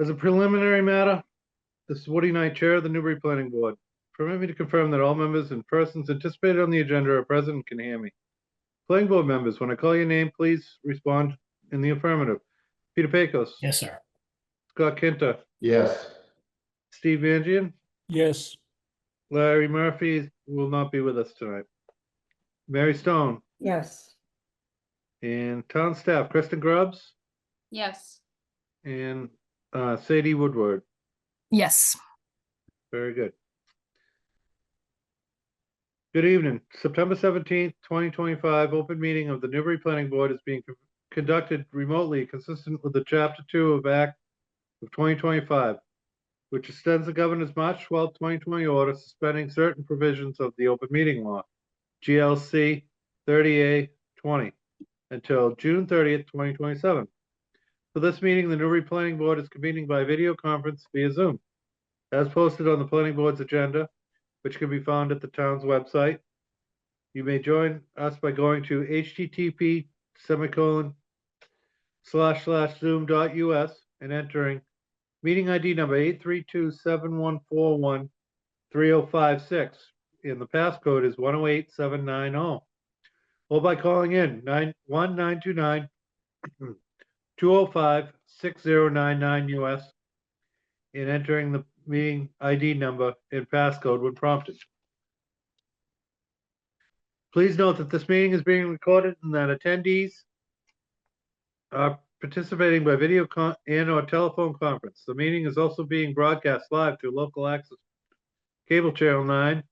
As a preliminary matter, this is Woody Knight, Chair of the Newbury Planning Board. Permit me to confirm that all members and persons anticipated on the agenda are present and can hear me. Planning Board members, when I call your name, please respond in the affirmative. Peter Pecos. Yes, sir. Scott Kinta. Yes. Steve Vangian. Yes. Larry Murphy will not be with us tonight. Mary Stone. Yes. And town staff, Kristen Grubbs Yes. and Sadie Woodward. Yes. Very good. Good evening. September 17th, 2025, open meeting of the Newbury Planning Board is being conducted remotely, consistent with the Chapter 2 of Act of 2025, which extends the Governor's March 12, 2020 order suspending certain provisions of the open meeting law, GLC 30A 20, until June 30th, 2027. For this meeting, the Newbury Planning Board is convening by video conference via Zoom, as posted on the Planning Board's agenda, which can be found at the town's website. You may join us by going to http://zoom.us and entering meeting ID number 832-7141-3056, and the passcode is 108790. Or by calling in 1-929-205-6099 US and entering the meeting ID number and passcode when prompted. Please note that this meeting is being recorded and that attendees are participating by video and or telephone conference. The meeting is also being broadcast live through local access cable channel 9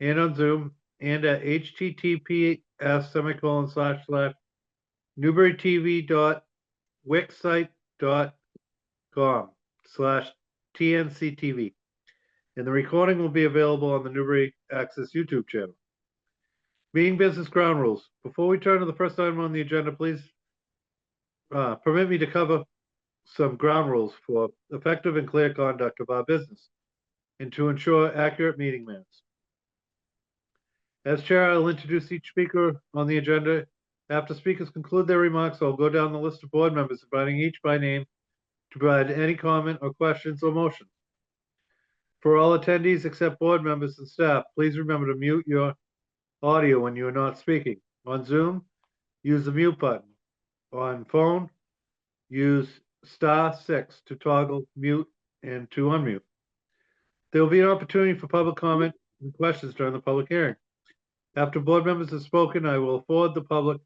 and on Zoom and at https://newburytv.wixsite.com/TNCTV. And the recording will be available on the Newbury Access YouTube channel. Meeting business ground rules. Before we turn to the first item on the agenda, please permit me to cover some ground rules for effective and clear conduct of our business and to ensure accurate meeting minutes. As chair, I'll introduce each speaker on the agenda. After speakers conclude their remarks, I'll go down the list of board members, inviting each by name to provide any comment or questions or motions. For all attendees except board members and staff, please remember to mute your audio when you are not speaking. On Zoom, use the mute button. On phone, use *6 to toggle mute and to unmute. There will be an opportunity for public comment and questions during the public hearing. After board members have spoken, I will afford the public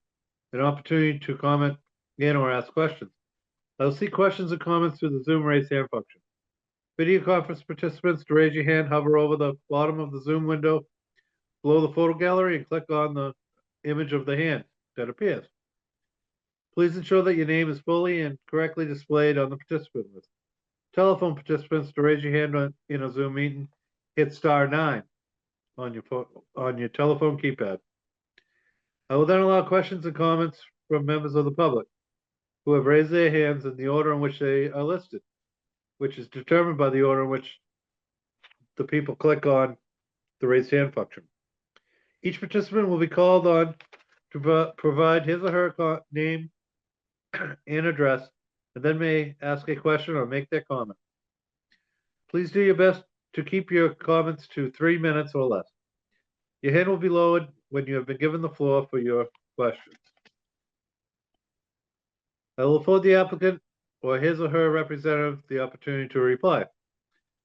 an opportunity to comment and or ask questions. I will see questions and comments through the Zoom raise hand function. Video conference participants, to raise your hand, hover over the bottom of the Zoom window below the photo gallery and click on the image of the hand that appears. Please ensure that your name is fully and correctly displayed on the participant list. Telephone participants, to raise your hand in a Zoom meeting, hit *9 on your telephone keypad. I will then allow questions and comments from members of the public who have raised their hands in the order in which they are listed, which is determined by the order in which the people click on the raised hand function. Each participant will be called on to provide his or her name and address, and then may ask a question or make their comment. Please do your best to keep your comments to 3 minutes or less. Your hand will be lowered when you have been given the floor for your questions. I will afford the applicant or his or her representative the opportunity to reply.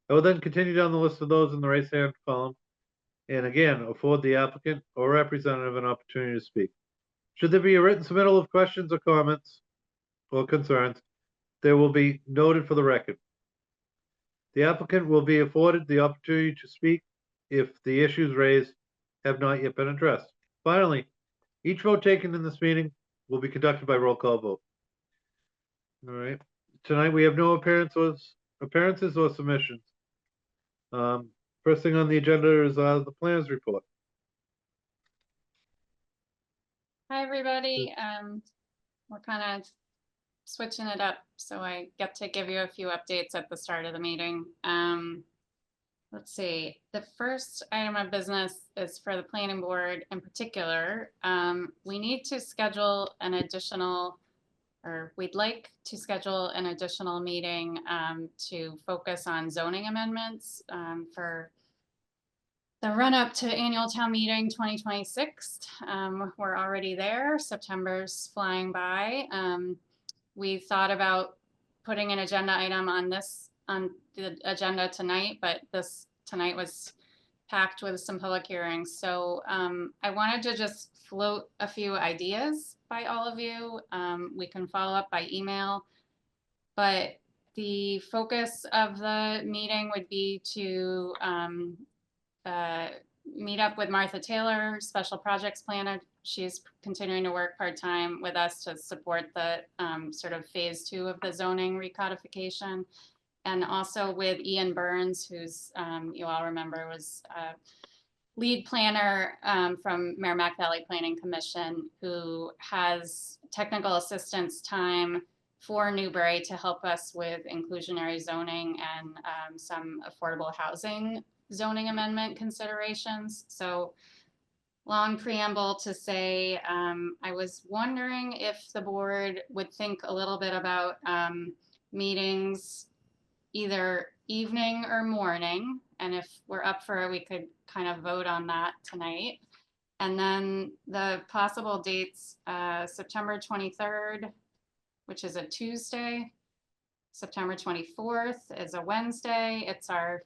I will then continue down the list of those in the raise hand column and again afford the applicant or representative an opportunity to speak. Should there be a written submittal of questions or comments or concerns, they will be noted for the record. The applicant will be afforded the opportunity to speak if the issues raised have not yet been addressed. Finally, each vote taken in this meeting will be conducted by roll call vote. All right. Tonight we have no appearances or submissions. First thing on the agenda is the plans report. Hi, everybody. We're kind of switching it up, so I get to give you a few updates at the start of the meeting. Let's see. The first item of business is for the planning board in particular. We need to schedule an additional or we'd like to schedule an additional meeting to focus on zoning amendments for the run-up to annual town meeting 2026. We're already there. September's flying by. We thought about putting an agenda item on the agenda tonight, but this tonight was packed with some public hearings. So I wanted to just float a few ideas by all of you. We can follow up by email, but the focus of the meeting would be to meet up with Martha Taylor, Special Projects Planner. She's continuing to work part-time with us to support the sort of phase 2 of the zoning recodification. And also with Ian Burns, who's, you all remember, was lead planner from Merrimack Valley Planning Commission, who has technical assistance time for Newbury to help us with inclusionary zoning and some affordable housing zoning amendment considerations. So long preamble to say, I was wondering if the board would think a little bit about meetings either evening or morning. And if we're up for it, we could kind of vote on that tonight. And then the possible dates, September 23rd, which is a Tuesday. September 24th is a Wednesday. It's our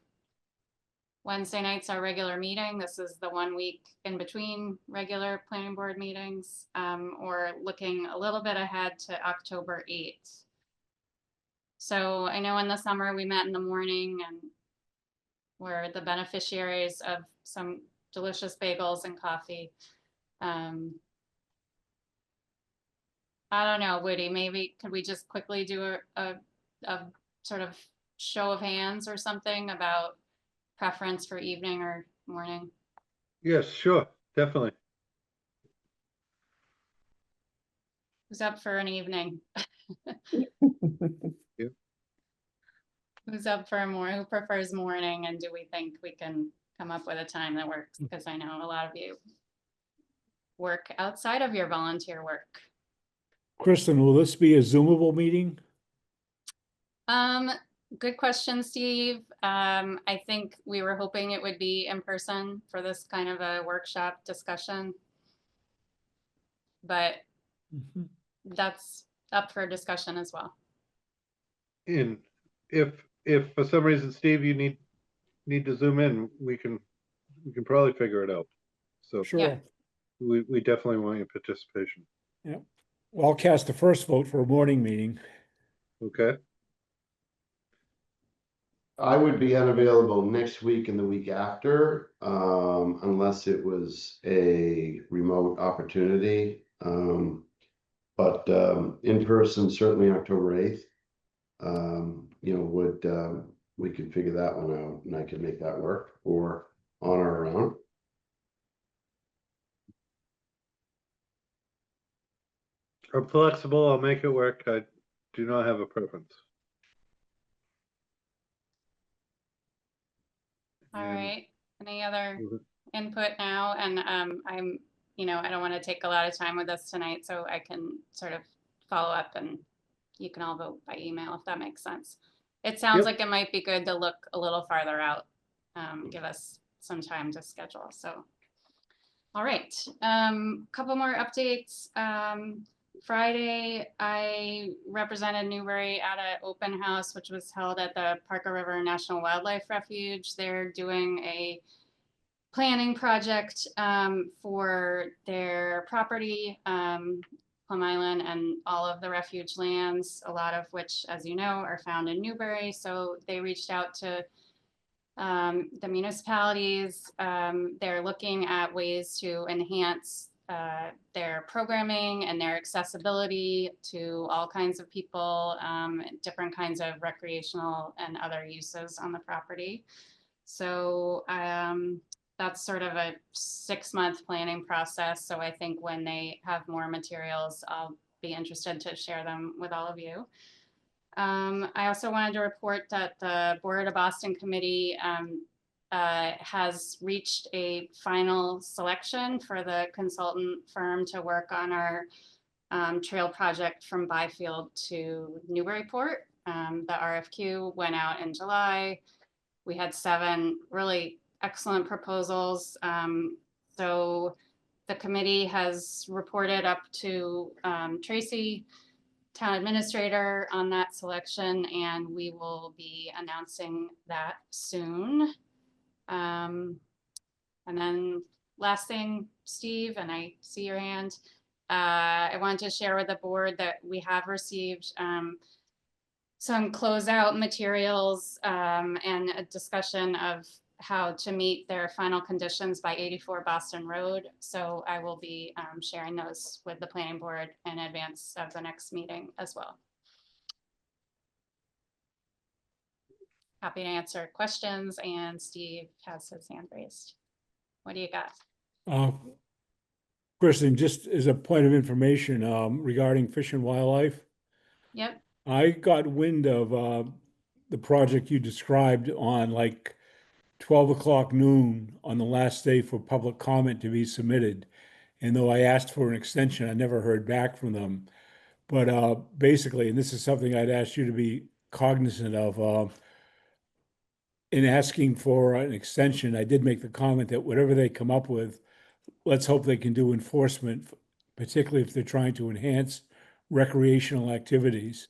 Wednesday night's our regular meeting. This is the 1 week in between regular planning board meetings, or looking a little bit ahead to October 8th. So I know in the summer we met in the morning and we're the beneficiaries of some delicious bagels and coffee. I don't know, Woody, maybe could we just quickly do a sort of show of hands or something about preference for evening or morning? Yes, sure, definitely. Who's up for an evening? Yep. Who's up for who prefers morning, and do we think we can come up with a time that works? Because I know a lot of you work outside of your volunteer work. Kristen, will this be a Zoomable meeting? Good question, Steve. I think we were hoping it would be in person for this kind of a workshop discussion, but that's up for discussion as well. And if for some reason, Steve, you need to zoom in, we can probably figure it out. So Sure. Yeah. we definitely want your participation. Yeah. Well, I'll cast the first vote for a morning meeting. Okay. I would be unavailable next week and the week after, unless it was a remote opportunity. But in person, certainly October 8th. You know, we could figure that one out and I could make that work, or on our own. I'm flexible, I'll make it work. I do not have a preference. All And- right. Any other Mhm. input now? And I'm, you know, I don't want to take a lot of time with this tonight, so I can sort of follow up and you can all vote by email if that makes sense. It sounds Yep. like it might be good to look a little farther out, give us some time to schedule. So, all right. Couple more updates. Friday, I represented Newbury at an open house, which was held at the Parker River National Wildlife Refuge. They're doing a planning project for their property, Plum Island, and all of the refuge lands, a lot of which, as you know, are found in Newbury. So they reached out to the municipalities. They're looking at ways to enhance their programming and their accessibility to all kinds of people, different kinds of recreational and other uses on the property. So that's sort of a 6-month planning process. So I think when they have more materials, I'll be interested to share them with all of you. I also wanted to report that the Board of Boston Committee has reached a final selection for the consultant firm to work on our trail project from Byfield to Newburyport. The RFQ went out in July. We had 7 really excellent proposals. So the committee has reported up to Tracy, town administrator, on that selection, and we will be announcing that soon. And then last thing, Steve, and I see your hand. I wanted to share with the board that we have received some closeout materials and a discussion of how to meet their final conditions by 84 Boston Road. So I will be sharing those with the planning board in advance of the next meeting as well. Happy to answer questions, and Steve has his hand raised. What do you got? Kristen, just as a point of information, regarding Fish and Wildlife, Yep, I got wind of, the project you described on like 12 o'clock noon on the last day for public comment to be submitted. And though I asked for an extension, I never heard back from them. But basically, and this is something I'd ask you to be cognizant of, in asking for an extension, I did make the comment that whatever they come up with, let's hope they can do enforcement, particularly if they're trying to enhance recreational activities.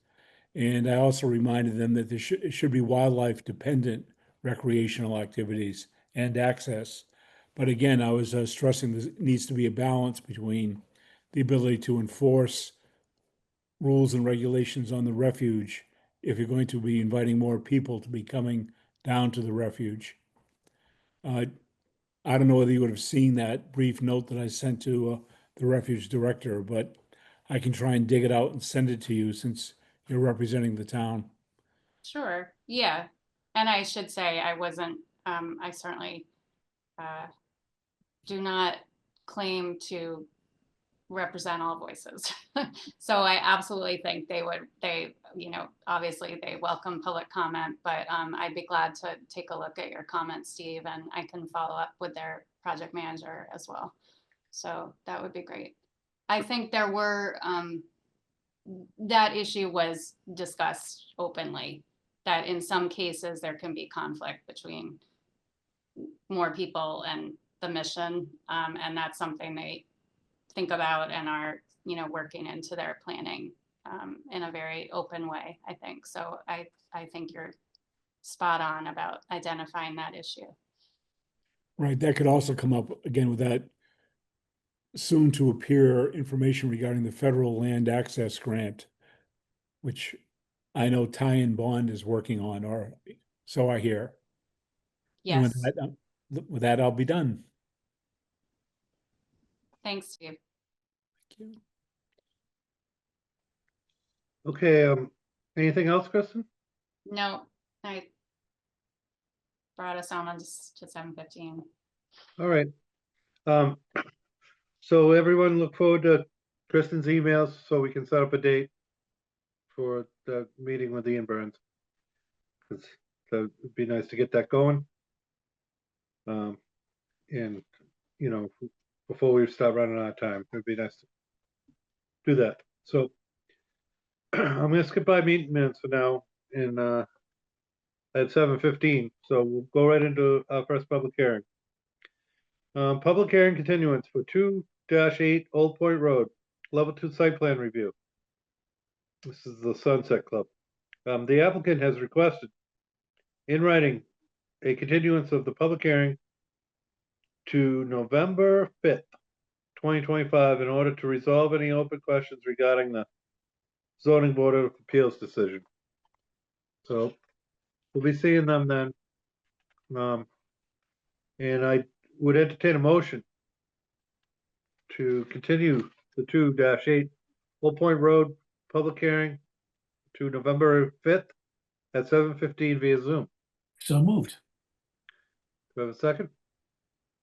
And I also reminded them that it should be wildlife dependent recreational activities and access. But again, I was stressing there needs to be a balance between the ability to enforce rules and regulations on the refuge if you're going to be inviting more people to be coming down to the refuge. I don't know whether you would have seen that brief note that I sent to the refuge director, but I can try and dig it out and send it to you since you're representing the town. sure, yeah. And I should say I wasn't, I certainly do not claim to represent all voices. So I absolutely think obviously they welcome public comment, but I'd be glad to take a look at your comments, Steve, and I can follow up with their project manager as well. So that would be great. I think there were, that issue was discussed openly, that in some cases there can be conflict between more people and the mission. And that's something they think about and are, working into their planning in a very open way, I think. So I think you're spot on about identifying that issue. Right, that could also come up again with that soon to appear information regarding the federal land access grant, which I know Ty and Bond is working on, or so I hear. And Yes, with that, I'll be done. thanks, Steve. Thank you. Okay, anything else, Kristen? No, I brought us on to 7:15. All right. So everyone look forward to Kristen's emails so we can set up a date for the meeting with Ian Burns. Because that would be nice to get that going. And, before we start running out of time, it'd be nice to do that. So I'm gonna skip by meeting minutes for now and at 7:15, so we'll go right into our first public hearing. Public hearing continuance for 2-8 Old Point Road, level 2 site plan review. This is the Sunset Club. The applicant has requested in writing a continuance of the public hearing to November 5th, 2025 in order to resolve any open questions regarding the zoning board of appeals decision. So we'll be seeing them then. And I would entertain a motion to continue the 2-8 Old Point Road public hearing to November 5th at 7:15 via Zoom. So moved. Do I have a second?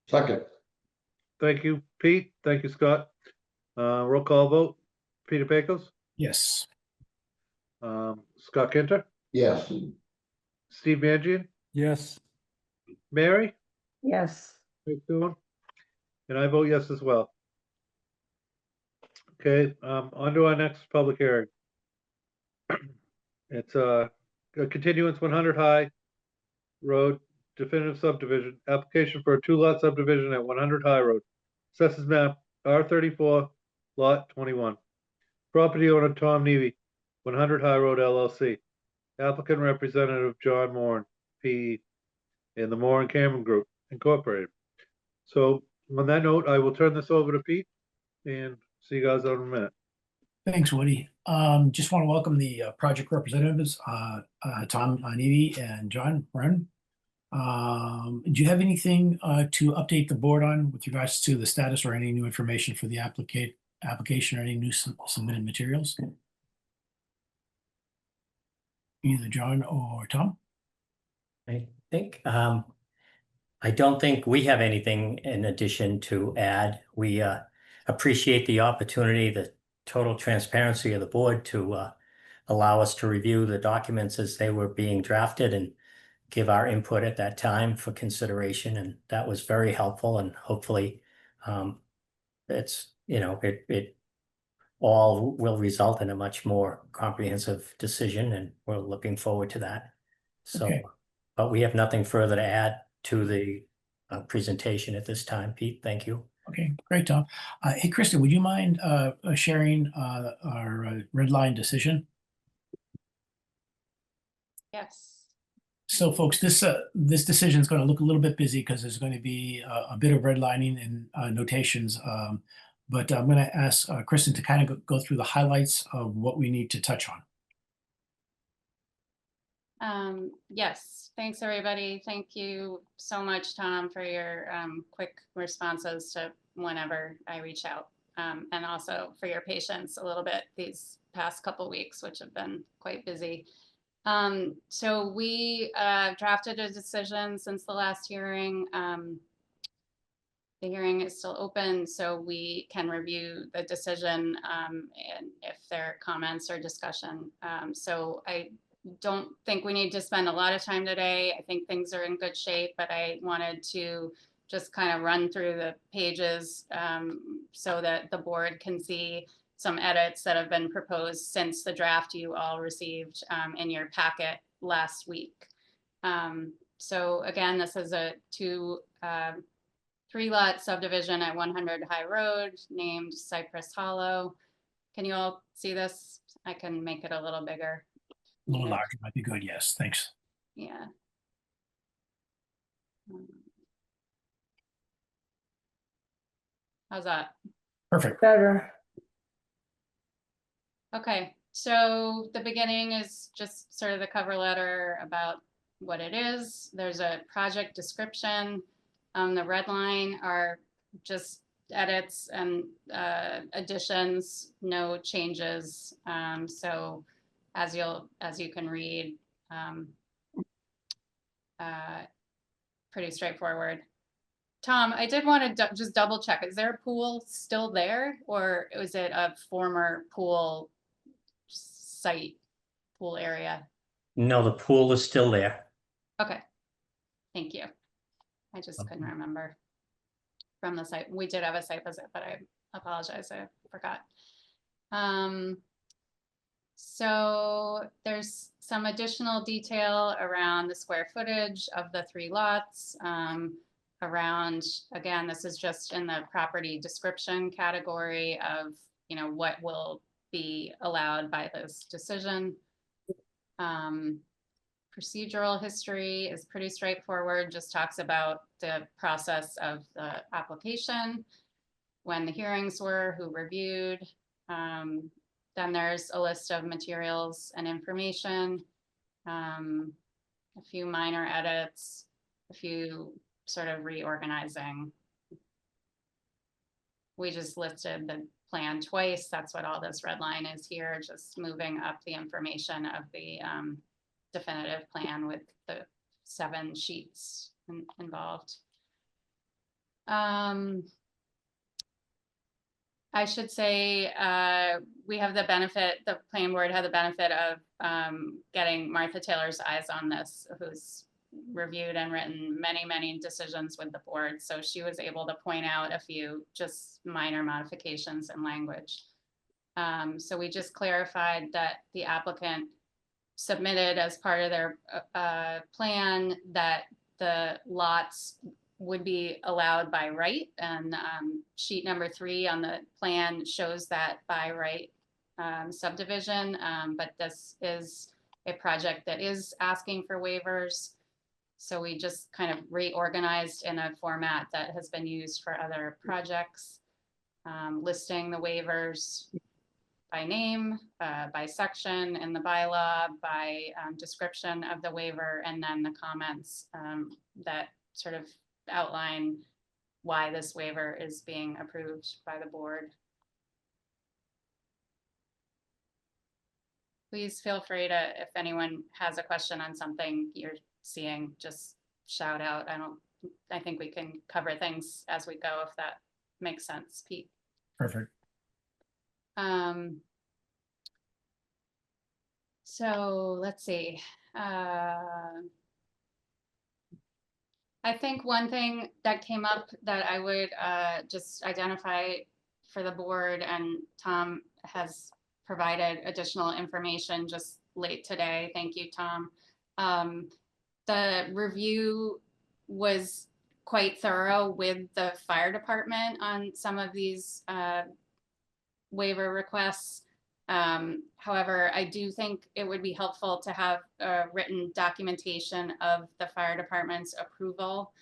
Second, Thank you, Pete. Thank you, Scott. Roll call vote. Peter Pecos, Yes. Scott Kenter, yes. Steve Mangian, Yes. Mary, Yes, how you doing? And I vote yes as well. Okay, on to our next public hearing. It's a continuance 100 High Road definitive subdivision, application for a 2-lot subdivision at 100 High Road. Assessors map R34, lot 21. Property owner Tom Nevy, 100 High Road LLC. Applicant representative John Moran, PE, and the Moran Cameron Group Incorporated. So on that note, I will turn this over to Pete and see you guys in a minute. Thanks, Woody. Just want to welcome the project representatives, Tom Nevy and John Moran. Do you have anything to update the board on with regards to the status or any new information for the application or any new submitted materials? Either John or Tom? I think, I don't think we have anything in addition to add. We appreciate the opportunity, the total transparency of the board to allow us to review the documents as they were being drafted and give our input at that time for consideration. And that was very helpful, and hopefully it's, it all will result in a much more comprehensive decision, and we're looking forward to that. So, Okay. but we have nothing further to add to the presentation at this time. Pete, thank you. Okay, great, Tom. Hey, Kristen, would you mind sharing our red line decision? Yes. So folks, this decision is going to look a little bit busy because there's going to be a bit of redlining and notations. But I'm going to ask Kristen to kind of go through the highlights of what we need to touch on. Yes, thanks, everybody. Thank you so much, Tom, for your quick responses to whenever I reach out. And also for your patience a little bit these past couple weeks, which have been quite busy. So we drafted a decision since the last hearing. The hearing is still open, so we can review the decision and if there are comments or discussion. So I don't think we need to spend a lot of time today. I think things are in good shape, but I wanted to just kind of run through the pages so that the board can see some edits that have been proposed since the draft you all received in your packet last week. So again, this is a 3-lot subdivision at 100 High Road named Cypress Hollow. Can you all see this? I can make it a little bigger. A little larger might be good. Yes, thanks. Yeah. How's that? Perfect. Better. Okay, so the beginning is just sort of the cover letter about what it is. There's a project description. The red line are just edits and additions, no changes. So as you can read, pretty straightforward. Tom, I did want to just double check. Is there a pool still there, or was it a former pool site, pool area? No, the pool is still there. Okay, thank you. I just couldn't remember from the site. We did have a site visit, but I apologize, I forgot. So there's some additional detail around the square footage of the 3 lots. Around, again, this is just in the property description category of, what will be allowed by this decision. Procedural history is pretty straightforward, just talks about the process of the application, when the hearings were, who reviewed. Then there's a list of materials and information, a few minor edits, a few sort of reorganizing. We just listed the plan twice. That's what all this red line is here, just moving up the information of the definitive plan with the 7 sheets involved. I should say we have the benefit, the planning board had the benefit of getting Martha Taylor's eyes on this, who's reviewed and written many decisions with the board. So she was able to point out a few just minor modifications in language. So we just clarified that the applicant submitted as part of their plan that the lots would be allowed by right. And sheet number 3 on the plan shows that by right subdivision. But this is a project that is asking for waivers. So we just kind of reorganized in a format that has been used for other projects, listing the waivers by name, by section in the bylaw, by description of the waiver, and then the comments that sort of outline why this waiver is being approved by the board. Please feel free to, if anyone has a question on something you're seeing, just shout out. I think we can cover things as we go, if that makes sense, Pete. Perfect. So let's see. I think one thing that came up that I would just identify for the board, and Tom has provided additional information just late today. Thank you, Tom. The review was quite thorough with the fire department on some of these waiver requests. However, I do think it would be helpful to have a written documentation of the fire department's approval.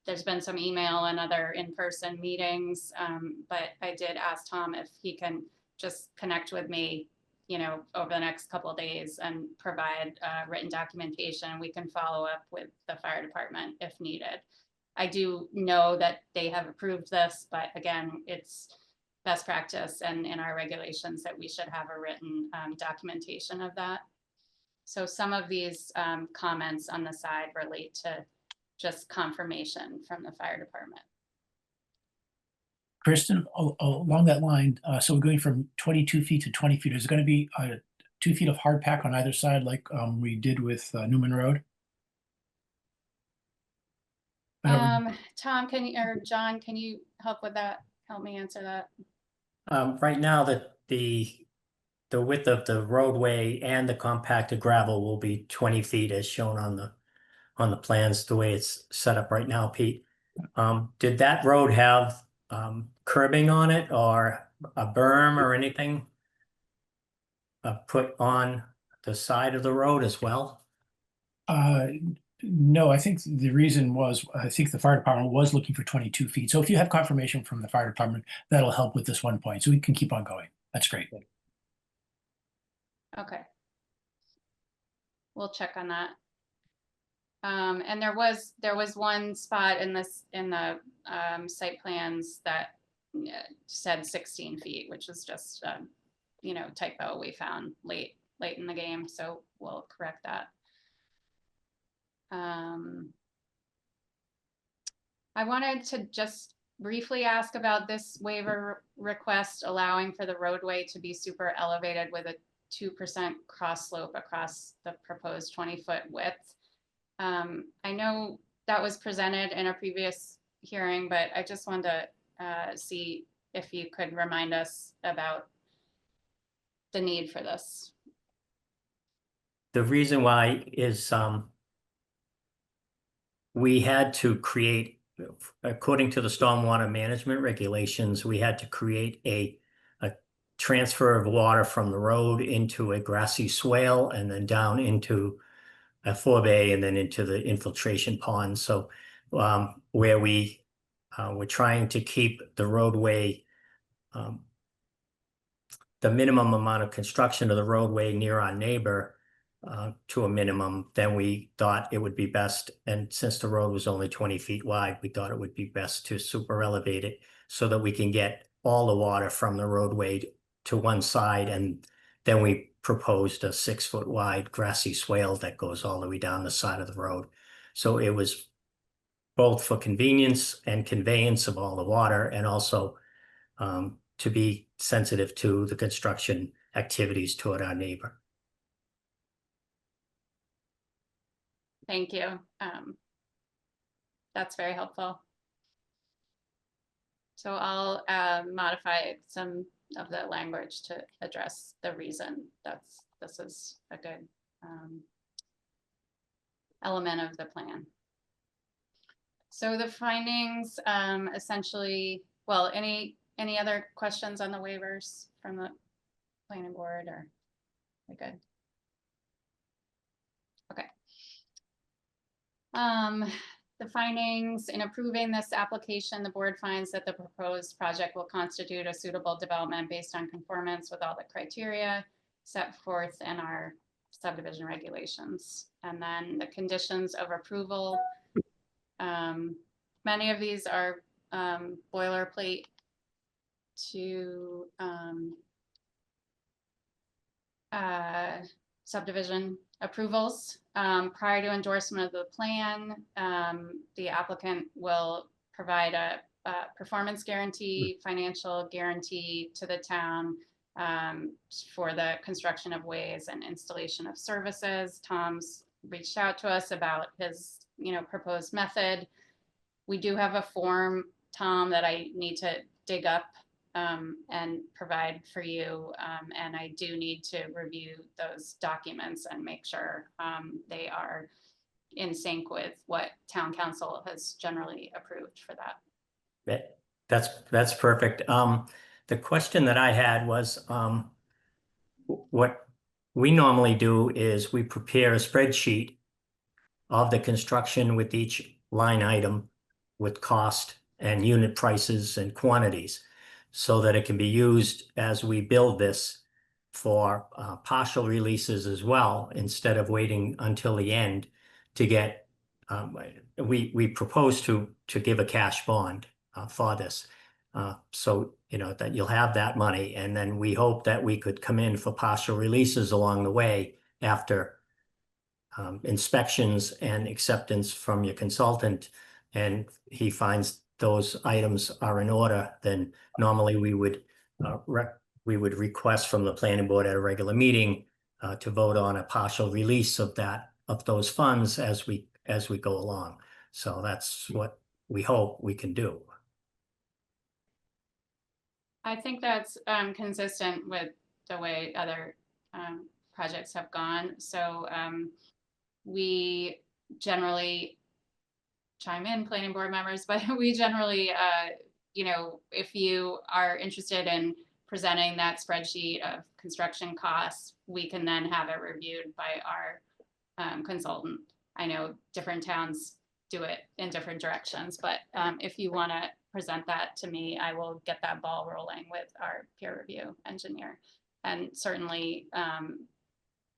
There's been some email and other in-person meetings, but I did ask Tom if he can just connect with me, over the next couple of days and provide written documentation. We can follow up with the fire department if needed. I do know that they have approved this, but again, it's best practice and in our regulations that we should have a written documentation of that. So some of these comments on the side relate to just confirmation from the fire department. Kristen, along that line, so we're going from 22 feet to 20 feet. Is it going to be 2 feet of hard pack on either side like we did with Newman Road? Tom, or John, can you help with that? Help me answer that. Right now, the width of the roadway and the compacted gravel will be 20 feet as shown on the plans, the way it's set up right now, Pete. Did that road have curbing on it or a berm or anything put on the side of the road as well? No, I think the reason was, I think the fire department was looking for 22 feet. So if you have confirmation from the fire department, that'll help with this one point. So we can keep on going. That's great. Okay. We'll check on that. And there was one spot in the site plans that said 16 feet, which is just typo we found late in the game. So we'll correct that. I wanted to just briefly ask about this waiver request allowing for the roadway to be super elevated with a 2% cross slope across the proposed 20-foot width. I know that was presented in a previous hearing, but I just wanted to see if you could remind us about the need for this. The reason why is we had to create, according to the stormwater management regulations, we had to create a transfer of water from the road into a grassy swale and then down into a forebay and then into the infiltration pond. So where we were trying to keep the roadway, the minimum amount of construction of the roadway near our neighbor to a minimum, then we thought it would be best. And since the road was only 20 feet wide, we thought it would be best to super elevate it so that we can get all the water from the roadway to one side. And then we proposed a 6-foot wide grassy swale that goes all the way down the side of the road. So it was both for convenience and conveyance of all the water, and also to be sensitive to the construction activities toward our neighbor. Thank you. That's very helpful. So I'll modify some of the language to address the reason this is a good element of the plan. So the findings, essentially, well, any other questions on the waivers from the planning board, or we good? Okay. The findings: in approving this application, the board finds that the proposed project will constitute a suitable development based on conformance with all the criteria set forth in our subdivision regulations. And then the conditions of approval. Many of these are boilerplate to subdivision approvals. Prior to endorsement of the plan, the applicant will provide a performance guarantee, financial guarantee to the town for the construction of ways and installation of services. Tom's reached out to us about his, proposed method. We do have a form, Tom, that I need to dig up and provide for you. And I do need to review those documents and make sure they are in sync with what town council has generally approved for that. That's perfect. The question that I had was, what we normally do is we prepare a spreadsheet of the construction with each line item with cost and unit prices and quantities, so that it can be used as we build this for partial releases as well, instead of waiting until the end to get, we propose to give a cash bond for this. So, that you'll have that money, and then we hope that we could come in for partial releases along the way after inspections and acceptance from your consultant, and he finds those items are in order, then normally we would request from the planning board at a regular meeting to vote on a partial release of those funds as we go along. So that's what we hope we can do. I think that's consistent with the way other projects have gone. So we generally chime in, planning board members, but we generally, if you are interested in presenting that spreadsheet of construction costs, we can then have it reviewed by our consultant. I know different towns do it in different directions, but if you want to present that to me, I will get that ball rolling with our peer review engineer. And certainly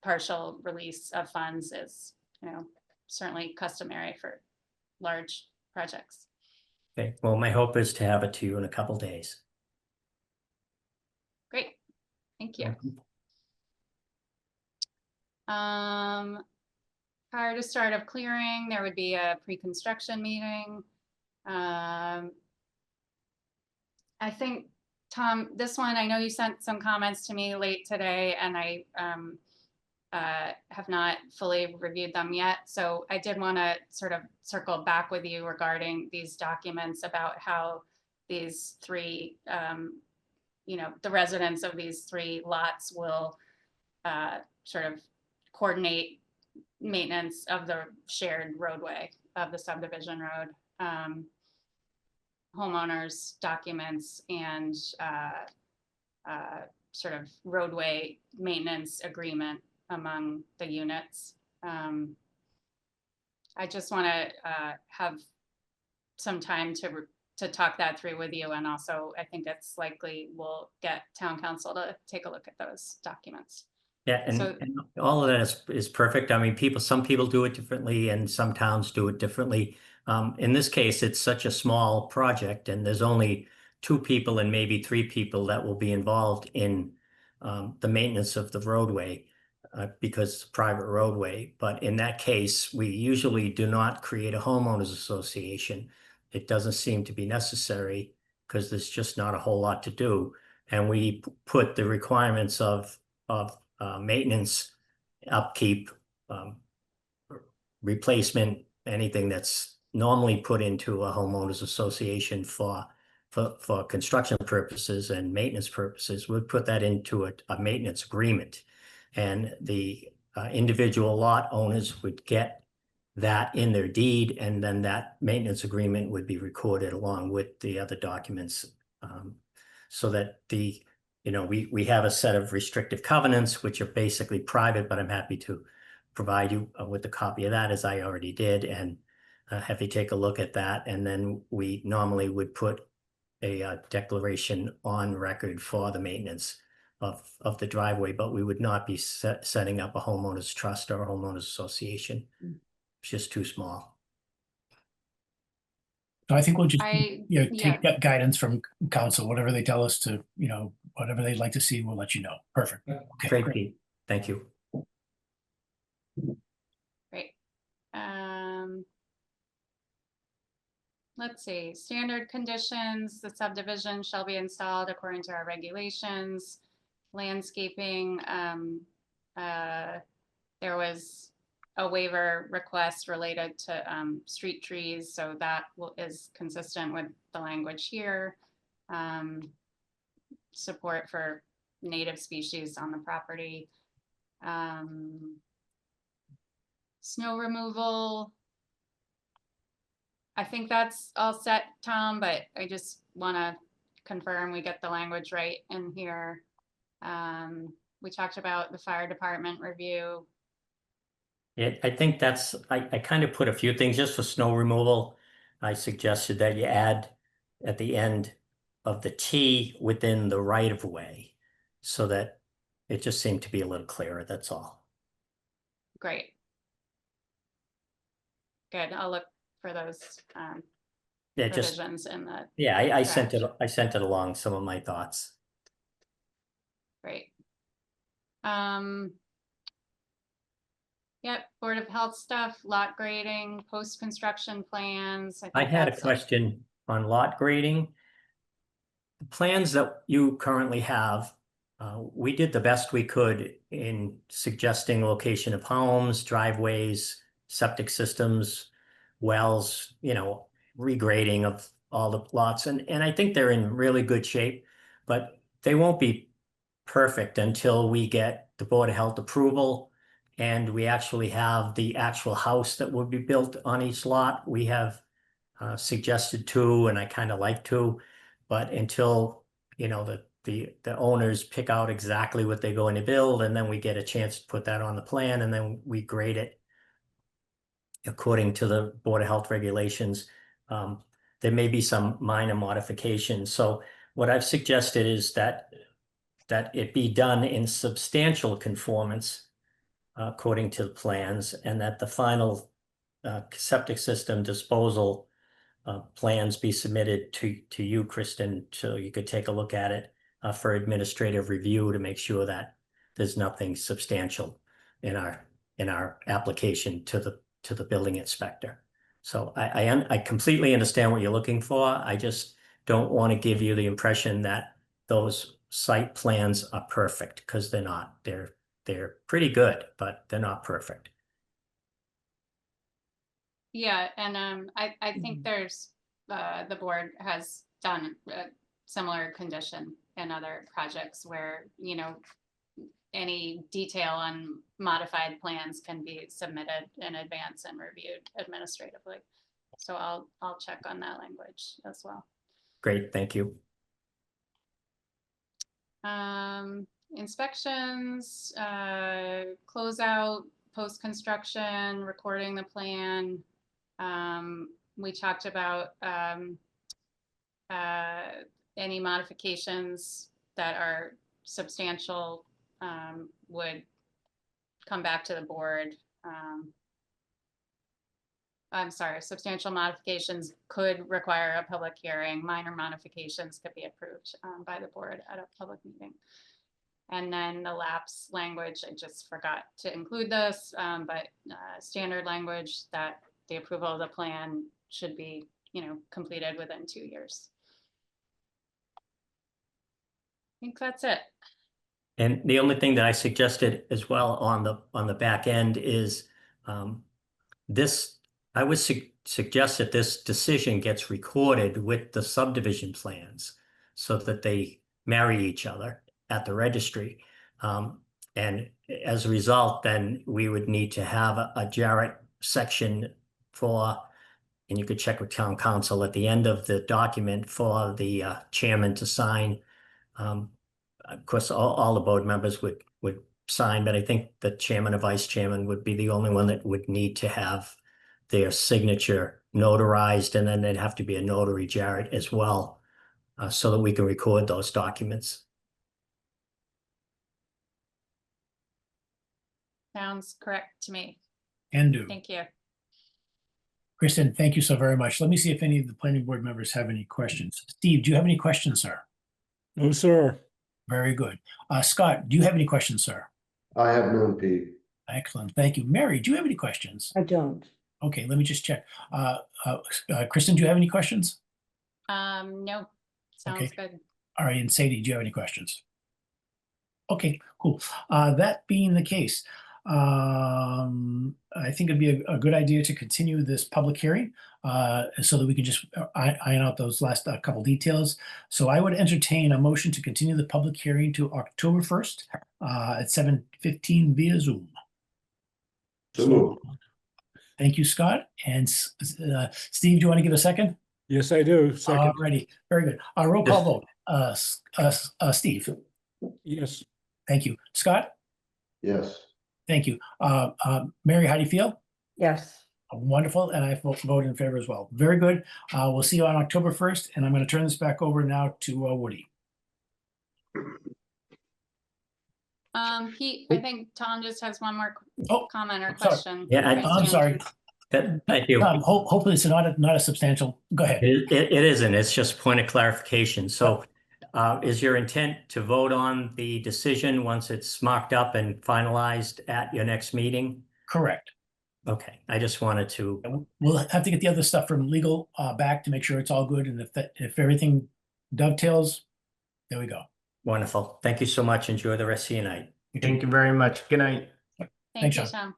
partial release of funds is, certainly customary for large projects. Okay, well, my hope is to have it to you in a couple days. Great, thank you. Prior to start of clearing, there would be a pre-construction meeting. I think, Tom, this one, I know you sent some comments to me late today, and I have not fully reviewed them yet. So I did want to sort of circle back with you regarding these documents about how these three, the residents of these three lots will sort of coordinate maintenance of the shared roadway of the subdivision road. Homeowners documents and sort of roadway maintenance agreement among the units. I just want to have some time to talk that through with you, and also I think it's likely we'll get town council to take a look at those documents. Yeah, and all of that is perfect. I mean, some people do it differently, and some towns do it differently. In this case, it's such a small project, and there's only 2 people and maybe 3 people that will be involved in the maintenance of the roadway because it's a private roadway. But in that case, we usually do not create a homeowners association. It doesn't seem to be necessary because there's just not a whole lot to do. And we put the requirements of maintenance, upkeep, replacement, anything that's normally put into a homeowners association for for construction purposes and maintenance purposes, we'd put that into a maintenance agreement. And the individual lot owners would get that in their deed, and then that maintenance agreement would be recorded along with the other documents. So that we have a set of restrictive covenants, which are basically private, but I'm happy to provide you with a copy of that, as I already did, and have you take a look at that. And then we normally would put a declaration on record for the maintenance of the driveway, but we would not be setting up a homeowners trust or a homeowners association. It's just too small. So I think we'll just, Yeah. take that guidance from council, whatever they tell us to, whatever they'd like to see, we'll let you know. Perfect. Okay, Great, great. Pete. Thank you. Great. Let's see, standard conditions, the subdivision shall be installed according to our regulations. Landscaping, there was a waiver request related to street trees, so that is consistent with the language here. Support for native species on the property. Snow removal. I think that's all set, Tom, but I just want to confirm we get the language right in here. We talked about the fire department review. I think I kind of put a few things just for snow removal. I suggested that you add at the end of the T within the right of way, so that it just seemed to be a little clearer, that's all. Great. Good, I'll look for those Yeah, just, provisions in the, yeah, I sent draft. I sent it along, some of my thoughts. great. Yep, Board of Health stuff, lot grading, post-construction plans. I think had a that's- question on lot grading. The plans that you currently have, we did the best we could in suggesting location of homes, driveways, septic systems, wells, regrading of all the lots. And I think they're in really good shape, but they won't be perfect until we get the Board of Health approval and we actually have the actual house that will be built on each lot. We have suggested 2, and I kind of like 2, but until the owners pick out exactly what they're going to build, and then we get a chance to put that on the plan, and then we grade it according to the Board of Health regulations. There may be some minor modifications. So what I've suggested is that it be done in substantial conformance according to the plans, and that the final septic system disposal plans be submitted to you, Kristen, so you could take a look at it for administrative review to make sure that there's nothing substantial in our application to the building inspector. So I completely understand what you're looking for. I just don't want to give you the impression that those site plans are perfect, because they're not. They're pretty good, but they're not perfect. Yeah, and I think there's, the board has done a similar condition in other projects where, any detail on modified plans can be submitted in advance and reviewed administratively. So I'll check on that language as well. Great, thank you. Inspections, closeout, post-construction, recording the plan. We talked about any modifications that are substantial would come back to the board. I'm sorry, substantial modifications could require a public hearing. Minor modifications could be approved by the board at a public meeting. And then the lapse language, I just forgot to include this, but standard language that the approval of the plan should be, completed within 2 years. I think that's it. And the only thing that I suggested as well on the back end is this I would suggest that this decision gets recorded with the subdivision plans so that they marry each other at the registry. And as a result, then we would need to have a Jarrett section for, and you could check with town council at the end of the document for the chairman to sign. Of course, all the board members would sign, but I think the chairman or vice chairman would be the only one that would need to have their signature notarized, and then there'd have to be a notary Jarrett as well, so that we can record those documents. Sounds correct to me. Can do. Thank you. Kristen, thank you so very much. Let me see if any of the planning board members have any questions. Steve, do you have any questions, sir? No, sir. Very good. Scott, do you have any questions, sir? I have none, Pete. Excellent. Thank you. Mary, do you have any questions? I don't. Okay, let me just check. Kristen, do you have any questions? No, sounds Okay. good. All right, and Sadie, do you have any questions? Okay, cool. That being the case, I think it'd be a good idea to continue this public hearing so that we can just iron out those last couple details. So I would entertain a motion to continue the public hearing to October 1st at 7:15 via Zoom. So moved. Thank you, Scott. And Steve, do you want to give a second? Yes, I do. Second. Alrighty, very good. Roll call vote. Steve, Yes. thank you. Scott, Yes. thank you. Mary, how do you feel? Yes. Wonderful, and I vote in favor as well. Very good. We'll see you on October 1st, and I'm going to turn this back over now to Woody. Pete, I think Tom just has one more Oh, comment or I'm sorry. question. Yeah, Raised I'm hand. sorry. Thank you. Hopefully it's not a substantial, go ahead. It isn't, it's just point of clarification. So is your intent to vote on the decision once it's marked up and finalized at your next meeting? Correct. Okay, I just wanted to, We'll have to get the other stuff from legal back to make sure it's all good, and if everything dovetails, there we go. wonderful. Thank you so much. Enjoy the rest of your night. Thank you very much. Good night. Thank Thanks, you, John. Tom.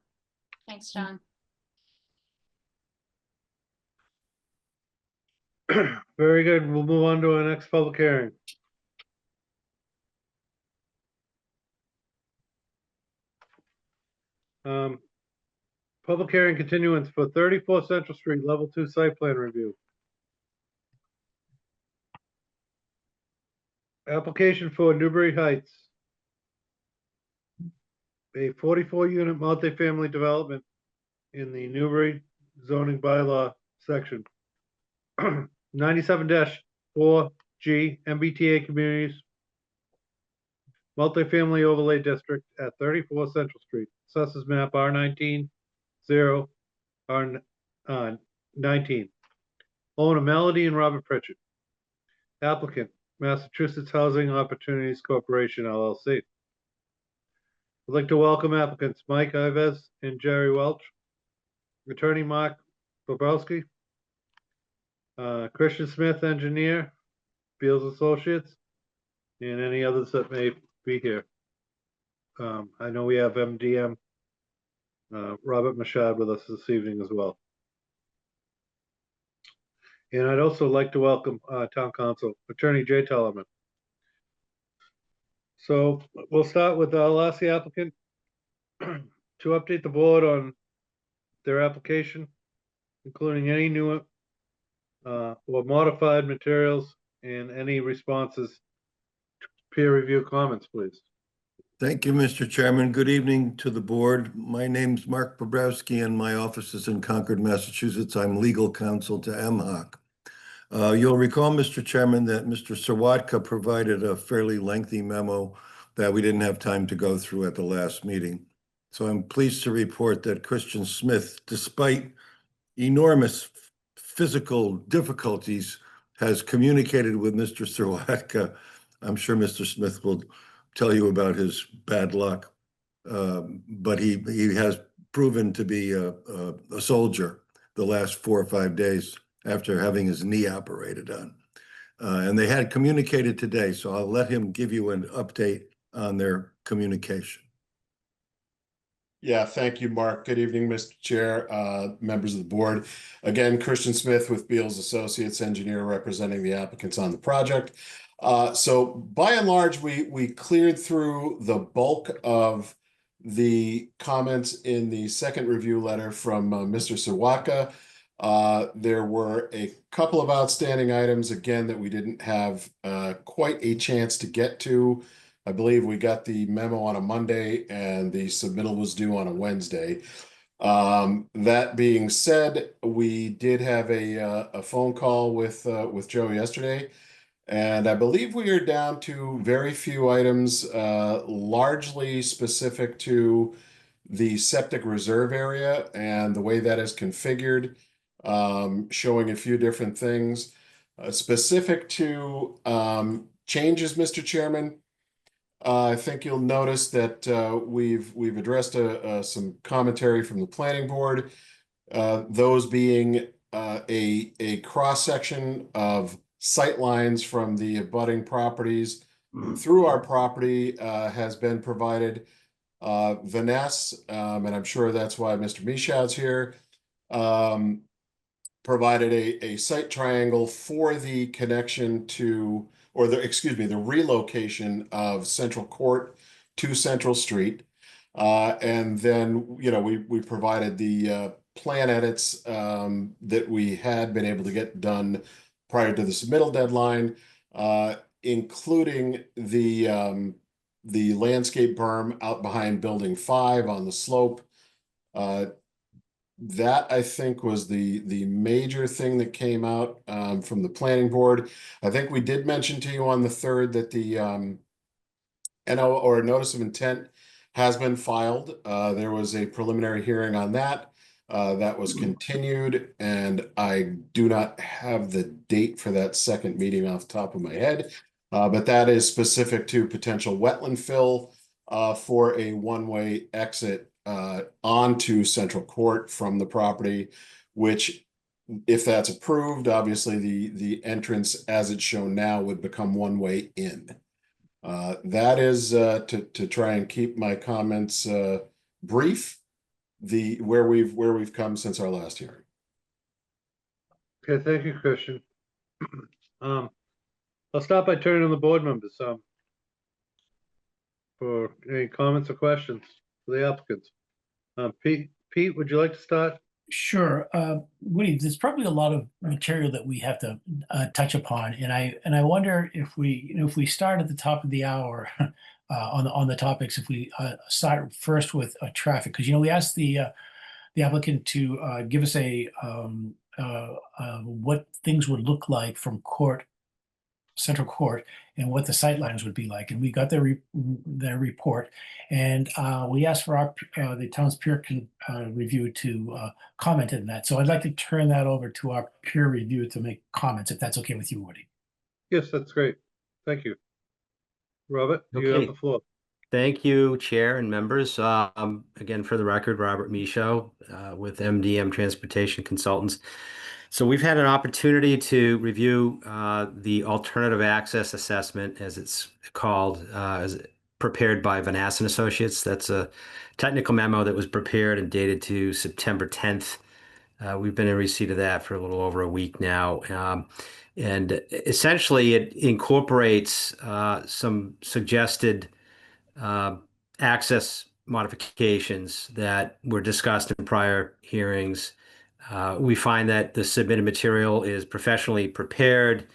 Thanks, John. Very good. We'll move on to our next public hearing. Public hearing continuance for 34 Central Street, Level 2 Site Plan Review. Application for Newbury Heights. A 44-unit multifamily development in the Newbury zoning bylaw section. 97-4G MBTA communities. Multifamily overlay district at 34 Central Street. Assessors map R19, 0, R19. Owner Melody and Robert Pritchard. Applicant, Massachusetts Housing Opportunities Corporation, LLC. I'd like to welcome applicants Mike Ives and Jerry Welch. Attorney Mark Bobrowski. Christian Smith, engineer, Beals Associates, and any others that may be here. I know we have MDM, Robert Machad with us this evening as well. And I'd also like to welcome Town Council, Attorney Jay Tellerman. So we'll start with, I'll ask the applicant to update the board on their application, including any new or modified materials and any responses to peer review comments, please. Thank you, Mr. Chairman. Good evening to the board. My name's Mark Bobrowski and my office is in Concord, Massachusetts. I'm legal counsel to MHOC. You'll recall, Mr. Chairman, that Mr. Sawatka provided a fairly lengthy memo that we didn't have time to go through at the last meeting. So I'm pleased to report that Christian Smith, despite enormous physical difficulties, has communicated with Mr. Sawatka. I'm sure Mr. Smith will tell you about his bad luck, but he has proven to be a soldier the last 4 or 5 days after having his knee operated on. And they had communicated today, so I'll let him give you an update on their communication. Yeah, thank you, Mark. Good evening, Mr. Chair, members of the board. Again, Christian Smith with Beals Associates, engineer representing the applicants on the project. So by and large, we cleared through the bulk of the comments in the second review letter from Mr. Sawaka. There were a couple of outstanding items, again, that we didn't have quite a chance to get to. I believe we got the memo on a Monday and the submittal was due on a Wednesday. That being said, we did have a phone call with Joe yesterday, and I believe we are down to very few items, largely specific to the septic reserve area and the way that is configured, showing a few different things. Specific to changes, Mr. Chairman, I think you'll notice that we've addressed some commentary from the planning board. Those being a cross section of sight lines from the abutting properties through our property has been provided. Vanessa, and I'm sure that's why Mr. Michaud's here, provided a site triangle for the connection to, or the, excuse me, the relocation of Central Court to Central Street. And then, you know, we provided the plan edits that we had been able to get done prior to the submittal deadline, including the landscape berm out behind Building 5 on the slope. That I think was the major thing that came out from the planning board. I think we did mention to you on the 3rd that the NO or notice of intent has been filed. There was a preliminary hearing on that. That was continued, and I do not have the date for that second meeting off the top of my head. But that is specific to potential wetland fill for a one-way exit onto Central Court from the property, which, if that's approved, obviously the entrance as it's shown now would become one way in. That is to try and keep my comments brief, where we've come since our last hearing. Okay, thank you, Christian. I'll start by turning to the board members for any comments or questions for the applicants. Pete, would you like to start? Sure. Woody, there's probably a lot of material that we have to touch upon, and I wonder if we start at the top of the hour on the topics, if we start first with traffic, because we asked the applicant to give us a what things would look like from Central Court and what the sightlines would be like, and we got their report, and we asked for the town's peer review to comment on that. So I'd like to turn that over to our peer review to make comments, if that's okay with you, Woody. Yes, that's great. Thank you. Robert, you have the floor. Thank you, Chair and members. Again, for the record, Robert Michaud with MDM Transportation Consultants. So we've had an opportunity to review the alternative access assessment, as it's called, as prepared by Vanessa Associates. That's a technical memo that was prepared and dated to September 10th. We've been in receipt of that for a little over a week now. And essentially, it incorporates some suggested access modifications that were discussed in prior hearings. We find that the submitted material is professionally prepared.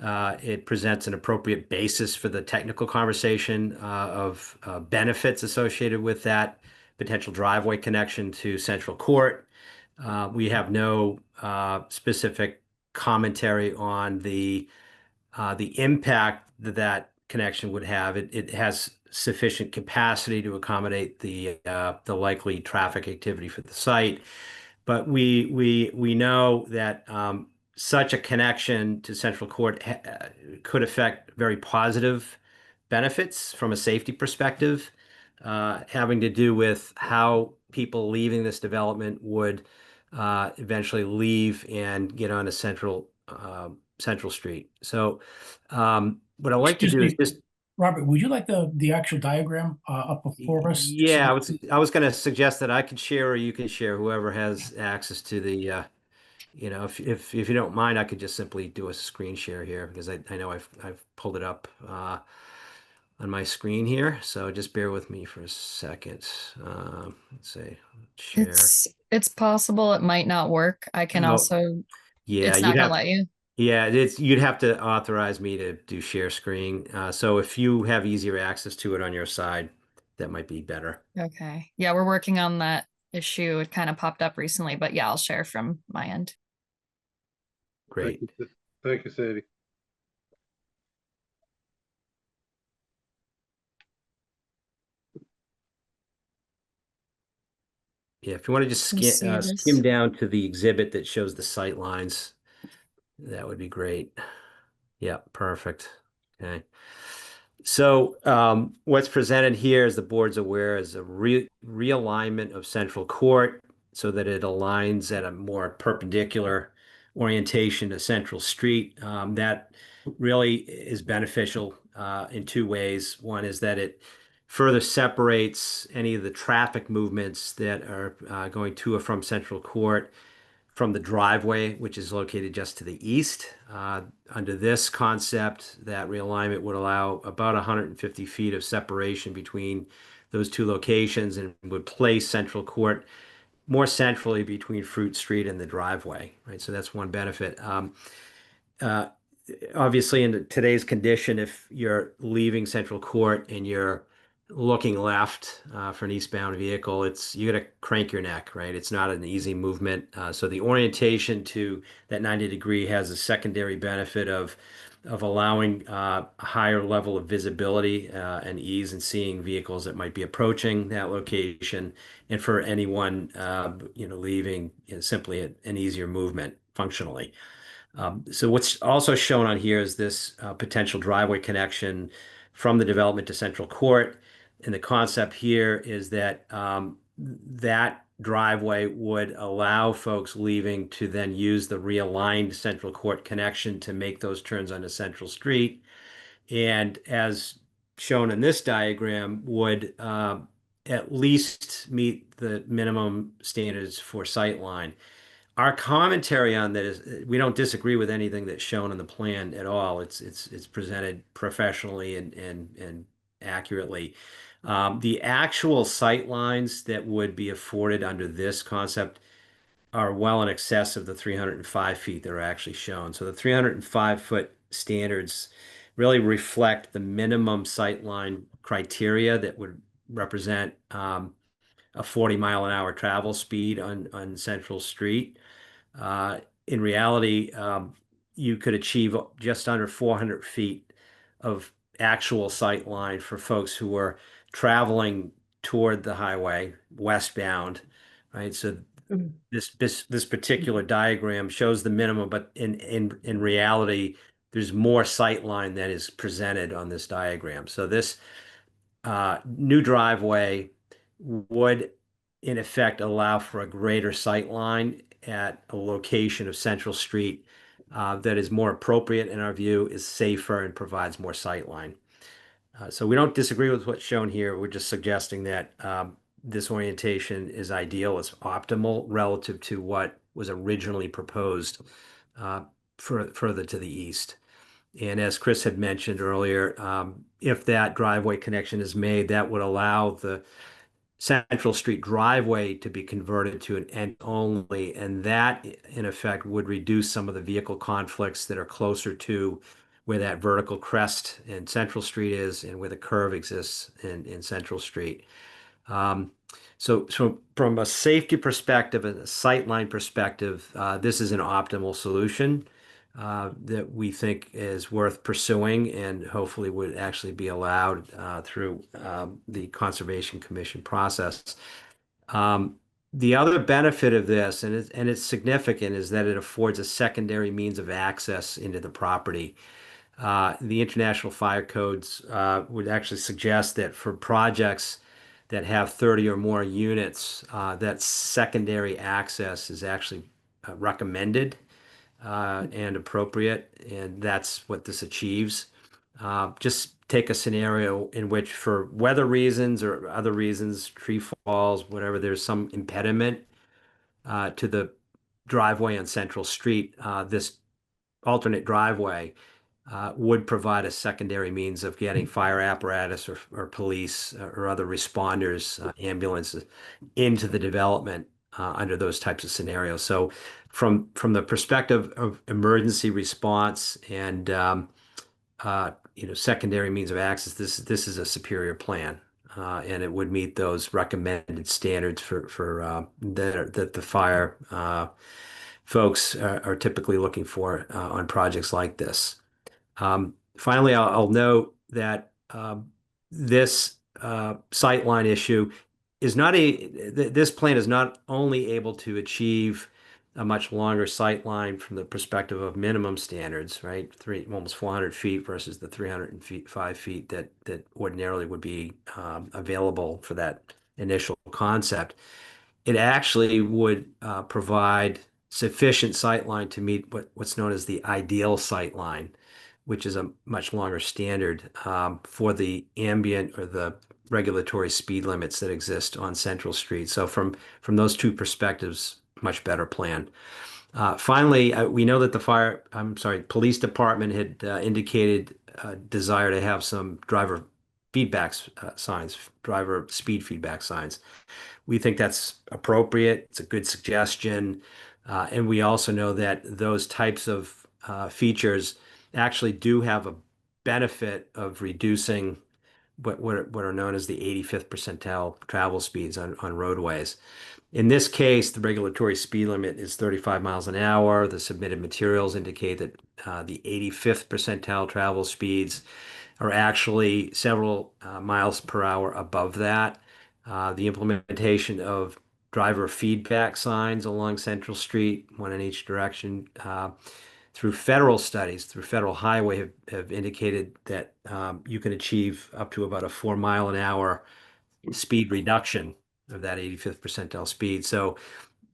It presents an appropriate basis for the technical conversation of benefits associated with that potential driveway connection to Central Court. We have no specific commentary on the impact that connection would have. It has sufficient capacity to accommodate the likely traffic activity for the site. But we know that such a connection to Central Court could affect very positive benefits from a safety perspective, having to do with how people leaving this development would eventually leave and get onto Central Street. So what I'd like to do is just Robert, would you like the actual diagram up before us? just so Yeah, we- I was going to suggest that I could share or you can share, whoever has access to the, if you don't mind, I could just simply do a screen share here because I know I've pulled it up on my screen here. So just bear with me for a second. Let's say share. It's possible it might not work. I can No. also, Yeah, it's not gonna let you. Yeah, you'd have to authorize me to do share screen. So if you have easier access to it on your side, that might be better. Okay. Yeah, we're working on that issue. It kind of popped up recently, but yeah, I'll share from my end. Great. Thank you, Sadie. Yeah, if you want to just Can you see this? skim down to the exhibit that shows the sight lines, that would be great. Yeah, perfect. Okay. So what's presented here, as the board's aware, is a realignment of Central Court so that it aligns at a more perpendicular orientation to Central Street. That really is beneficial in two ways. One is that it further separates any of the traffic movements that are going to or from Central Court from the driveway, which is located just to the east. Under this concept, that realignment would allow about 150 feet of separation between those two locations and would place Central Court more centrally between Fruit Street and the driveway, right? So that's one benefit. Obviously, in today's condition, if you're leaving Central Court and you're looking left for an eastbound vehicle, you got to crank your neck, right? It's not an easy movement. So the orientation to that 90-degree has a secondary benefit of allowing a higher level of visibility and ease in seeing vehicles that might be approaching that location, and for anyone leaving, simply an easier movement functionally. So what's also shown on here is this potential driveway connection from the development to Central Court. And the concept here is that that driveway would allow folks leaving to then use the realigned Central Court connection to make those turns onto Central Street. And as shown in this diagram, would at least meet the minimum standards for sightline. Our commentary on that is we don't disagree with anything that's shown on the plan at all. It's presented professionally and accurately. The actual sight lines that would be afforded under this concept are well in excess of the 305 feet that are actually shown. So the 305-foot standards really reflect the minimum sight line criteria that would represent a 40-mile-an-hour travel speed on Central Street. In reality, you could achieve just under 400 feet of actual sight line for folks who are traveling toward the highway westbound, right? So this particular diagram shows the minimum, but in reality, there's more sight line that is presented on this diagram. So this new driveway would in effect allow for a greater sight line at a location of Central Street that is more appropriate in our view, is safer, and provides more sight line. So we don't disagree with what's shown here. We're just suggesting that this orientation is ideal. It's optimal relative to what was originally proposed further to the east. And as Chris had mentioned earlier, if that driveway connection is made, that would allow the Central Street driveway to be converted to an end only, and that in effect would reduce some of the vehicle conflicts that are closer to where that vertical crest in Central Street is and where the curve exists in Central Street. So from a safety perspective and a sightline perspective, this is an optimal solution that we think is worth pursuing and hopefully would actually be allowed through the Conservation Commission process. The other benefit of this, and it's significant, is that it affords a secondary means of access into the property. The International Fire Codes would actually suggest that for projects that have 30 or more units, that secondary access is actually recommended and appropriate, and that's what this achieves. Just take a scenario in which, for weather reasons or other reasons, tree falls, whatever, there's some impediment to the driveway on Central Street. This alternate driveway would provide a secondary means of getting fire apparatus or police or other responders, ambulances into the development under those types of scenarios. So from the perspective of emergency response and secondary means of access, this is a superior plan. And it would meet those recommended standards for that the fire folks are typically looking for on projects like this. Finally, I'll note that this sightline issue is not this plan is not only able to achieve a much longer sightline from the perspective of minimum standards, right? Almost 400 feet versus the 305 feet that ordinarily would be available for that initial concept. It actually would provide sufficient sightline to meet what's known as the ideal sightline, which is a much longer standard for the ambient or the regulatory speed limits that exist on Central Street. So from those two perspectives, much better plan. Finally, we know that the police department had indicated a desire to have some driver feedback signs, driver speed feedback signs. We think that's appropriate. It's a good suggestion. And we also know that those types of features actually do have a benefit of reducing what are known as the 85th percentile travel speeds on roadways. In this case, the regulatory speed limit is 35 miles an hour. The submitted materials indicate that the 85th percentile travel speeds are actually several miles per hour above that. The implementation of driver feedback signs along Central Street, one in each direction, through federal studies, through federal highway, have indicated that you can achieve up to about a 4 mile an hour speed reduction of that 85th percentile speed. So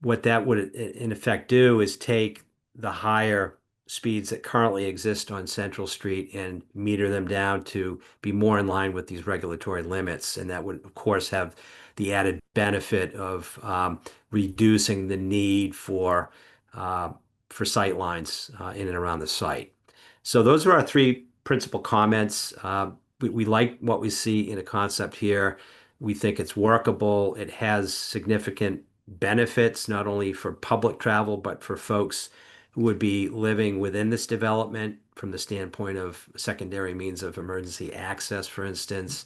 what that would in effect do is take the higher speeds that currently exist on Central Street and meter them down to be more in line with these regulatory limits. And that would, of course, have the added benefit of reducing the need for sight lines in and around the site. So those are our three principal comments. We like what we see in a concept here. We think it's workable. It has significant benefits, not only for public travel, but for folks who would be living within this development from the standpoint of secondary means of emergency access, for instance,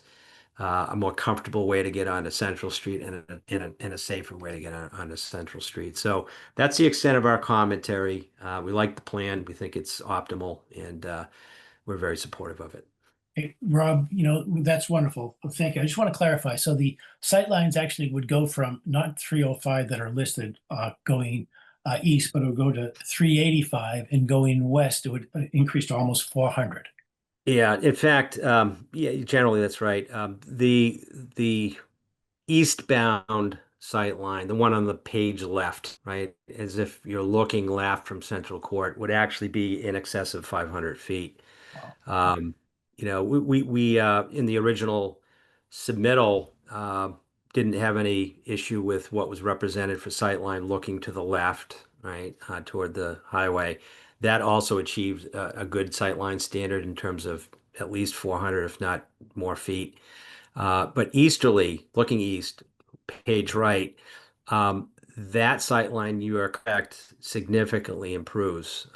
a more comfortable way to get onto Central Street and a safer way to get onto Central Street. So that's the extent of our commentary. We like the plan. We think it's optimal, and we're very supportive of it. Hey, Rob, that's wonderful. Thank you. I just want to clarify. So the sightlines actually would go from not 305 that are listed going east, but it would go to 385, and going west, it would increase to almost 400. Yeah, in fact, generally that's right. The eastbound sight line, the one on the page left, right, as if you're looking left from Central Court, would actually be in excess of 500 feet. We in the original submittal didn't have any issue with what was represented for sightline looking to the left, right, toward the highway. That also achieved a good sightline standard in terms of at least 400, if not more feet. But easterly, looking east, page right, that sightline, you are correct, significantly improves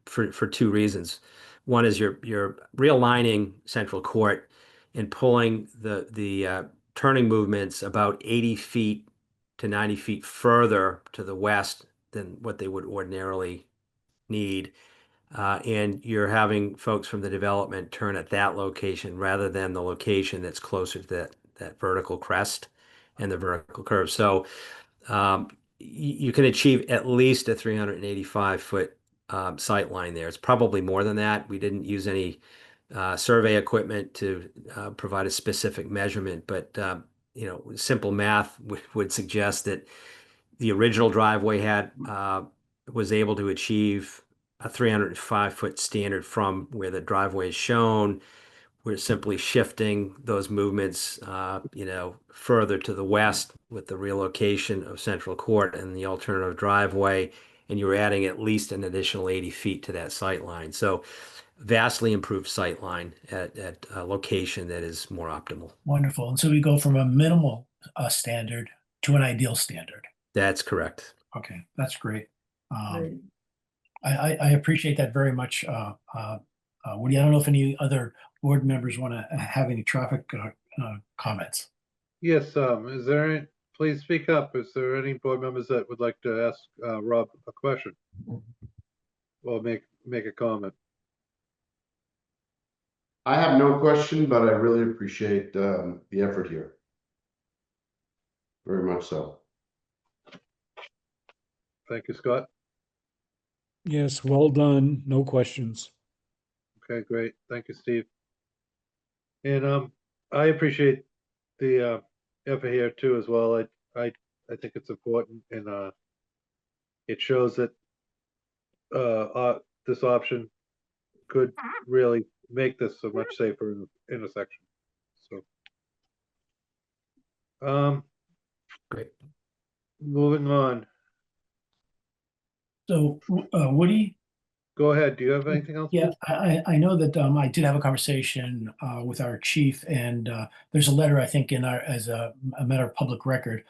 for two reasons. One is you're realigning Central Court and pulling the turning movements about 80 feet to 90 feet further to the west than what they would ordinarily need. And you're having folks from the development turn at that location rather than the location that's closer to that vertical crest and the vertical curve. So you can achieve at least a 385-foot sight line there. It's probably more than that. We didn't use any survey equipment to provide a specific measurement, but simple math would suggest that the original driveway was able to achieve a 305-foot standard from where the driveway is shown. We're simply shifting those movements, further to the west with the relocation of Central Court and the alternative driveway, and you're adding at least an additional 80 feet to that sight line. So vastly improved sight line at a location that is more optimal. Wonderful. And so we go from a minimal standard to an ideal standard. That's correct. Okay, that's great. I appreciate that very much. Woody, I don't know if any other board members want to have any traffic comments. Yes, is there any, please speak up. Is there any board members that would like to ask Rob a question? Or make a comment? I have no question, but I really appreciate the effort here. Very much so. Thank you, Scott. Yes, well done. No questions. Okay, great. Thank you, Steve. And I appreciate the effort here too as well. I think it's important, and it shows that this option could really make this a much safer intersection. So Great. moving on. So Woody, Go ahead. Do you have anything else? yeah, I know that I did have a conversation with our chief, and there's a letter, I think, in our as a matter of public record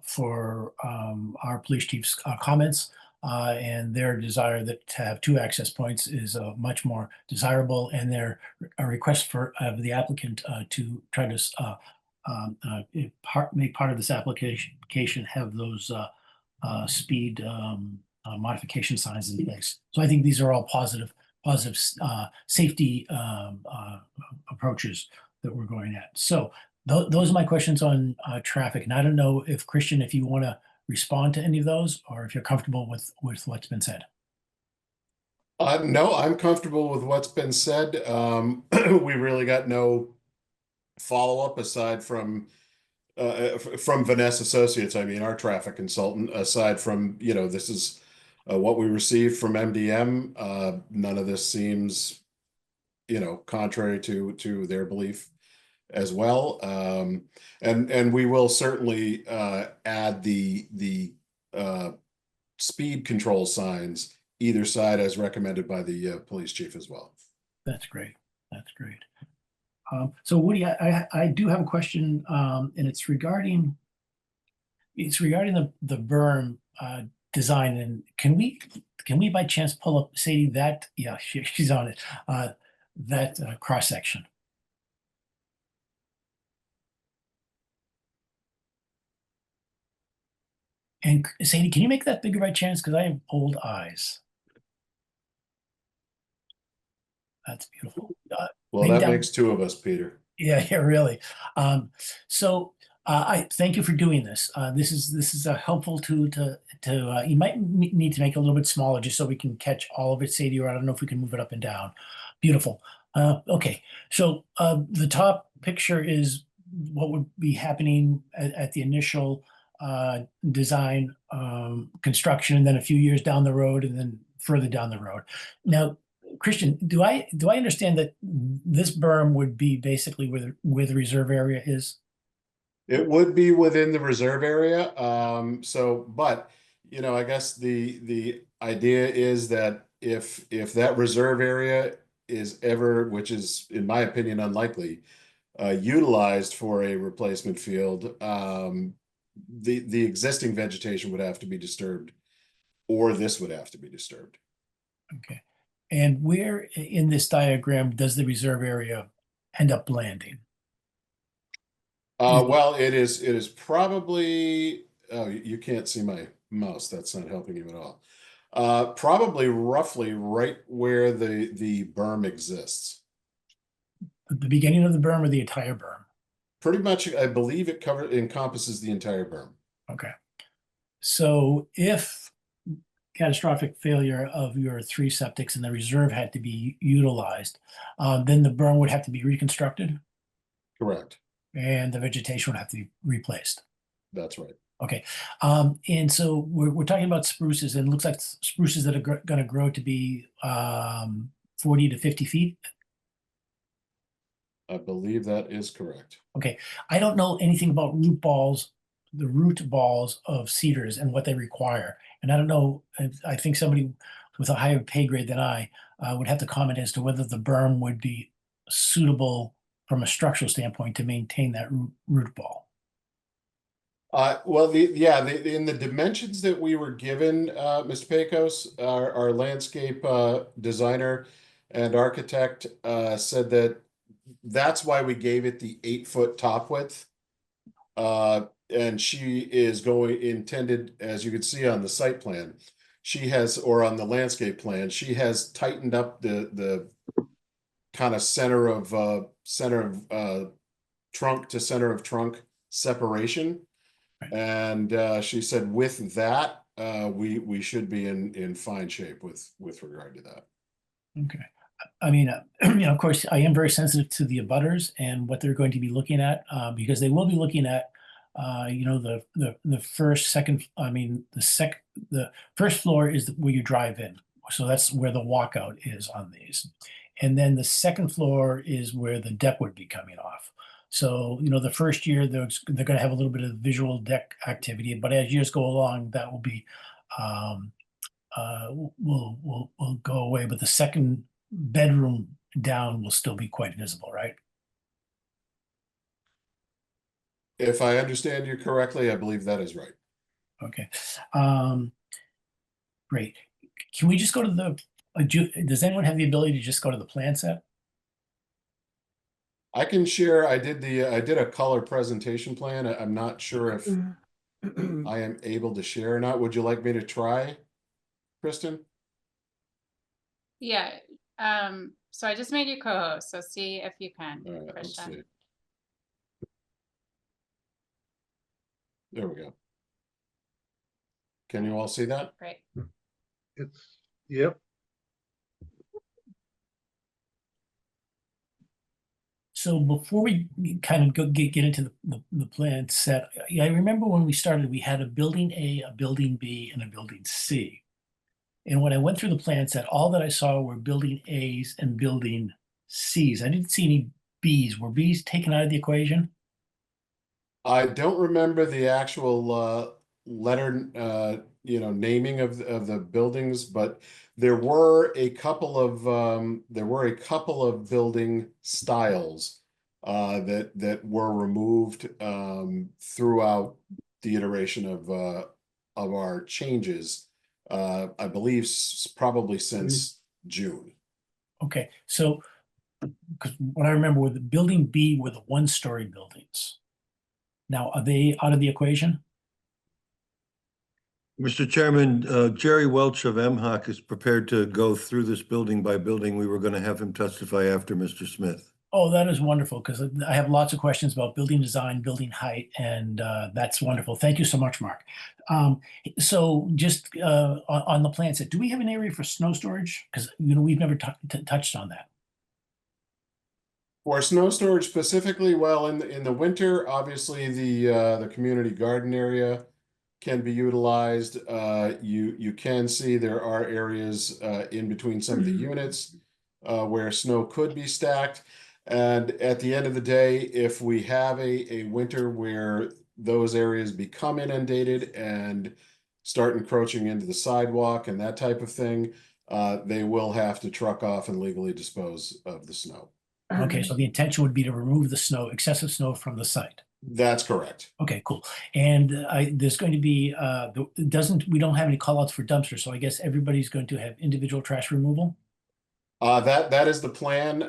for our police chief's comments, and their desire that to have 2 access points is much more desirable, and their a request for the applicant to try to make part of this application have those speed modification signs in place. So I think these are all positive safety approaches that we're going at. So those are my questions on traffic. And I don't know if Christian, if you want to respond to any of those, or if you're comfortable with what's been said. No, I'm comfortable with what's been said. We really got no follow-up aside from Vanessa Associates. I mean, our traffic consultant, aside from, this is what we received from MDM. None of this seems, contrary to their belief as well. And we will certainly add the speed control signs either side as recommended by the police chief as well. That's great. That's great. So Woody, I do have a question, and it's regarding the berm design. And can we by chance pull up Sadie that, yeah, she's on it, that cross section? And Sadie, can you make that bigger by chance? Because I have old eyes. That's beautiful. Well, that makes 2 of us, Peter. Yeah, really. So I thank you for doing this. This is helpful to you might need to make it a little bit smaller just so we can catch all of it, Sadie, or I don't know if we can move it up and down. Beautiful. Okay, so the top picture is what would be happening at the initial design construction, and then a few years down the road, and then further down the road. Now, Christian, do I understand that this berm would be basically where the reserve area is? It would be within the reserve area. But I guess the idea is that if that reserve area is ever, which is in my opinion unlikely, utilized for a replacement field, the existing vegetation would have to be disturbed, or this would have to be disturbed. Okay. And where in this diagram does the reserve area end up landing? Well, it is probably, oh, you can't see my mouse. That's not helping you at all. Probably roughly right where the berm exists. The beginning of the berm or the entire berm? Pretty much, I believe it encompasses the entire berm. Okay. So if catastrophic failure of your 3 septics and the reserve had to be utilized, then the berm would have to be reconstructed? Correct. And the vegetation would have to be replaced? That's right. Okay, and so we're talking about spruces, and it looks like spruces that are gonna grow to be 40 to 50 feet. I believe that is correct. Okay, I don't know anything about the root balls of cedars and what they require. And I don't know, I think somebody with a higher pay grade than I would have to comment as to whether the berm would be suitable from a structural standpoint to maintain that root ball. Well, in the dimensions that we were given, Mr. Pecos, our landscape designer and architect said that that's why we gave it the 8-foot top width. And she is intended, as you can see on the site plan, or on the landscape plan, she has tightened up the kind of center of trunk to center of trunk separation. And she said with that, we should be in fine shape with regard to that. Okay. I mean, of course, I am very sensitive to the abutters and what they're going to be looking at, because they will be looking at, the first, second, the first floor is where you drive in. So that's where the walkout is on these. And then the second floor is where the deck would be coming off. So, the first year they're going to have a little bit of visual deck activity, but as years go along, that will be, will go away. But the second bedroom down will still be quite visible, right? If I understand you correctly, I believe that is right. Okay. Great. Can we just go to does anyone have the ability to just go to the plan set? I can share. I did a color presentation plan. I'm not sure if I am able to share or not. Would you like me to try, Kristen? Yeah, so I just made you co-host, so see if you can, All right, let's Christian. see. There we go. Can you all see that? Great. Yep. So before we kind of get into the plan set, I remember when we started, we had a building A, a building B, and a building C. And when I went through the plan set, all that I saw were building A's and building C's. I didn't see any B's. Were B's taken out of the equation? I don't remember the actual letter, naming of the buildings, but there were a couple of building styles that were removed throughout the iteration of our changes. I believe probably since June. Okay, so because what I remember with the building B were the one-story buildings. Now, are they out of the equation? Mr. Chairman, Jerry Welch of MHOC is prepared to go through this building by building. We were going to have him testify after Mr. Smith. Oh, that is wonderful, because I have lots of questions about building design, building height, and that's wonderful. Thank you so much, Mark. So just on the plan set, do we have an area for snow storage? Because we've never touched on that. For snow storage specifically, well, in the winter, obviously the community garden area can be utilized. You can see there are areas in between some of the units where snow could be stacked. And at the end of the day, if we have a winter where those areas become inundated and start encroaching into the sidewalk and that type of thing, they will have to truck off and legally dispose of the snow. Okay, so the intention would be to remove the snow, excessive snow from the site. That's correct. Okay, cool. And there's going to be, we don't have any callouts for dumpsters, so I guess everybody's going to have individual trash removal? That is the plan.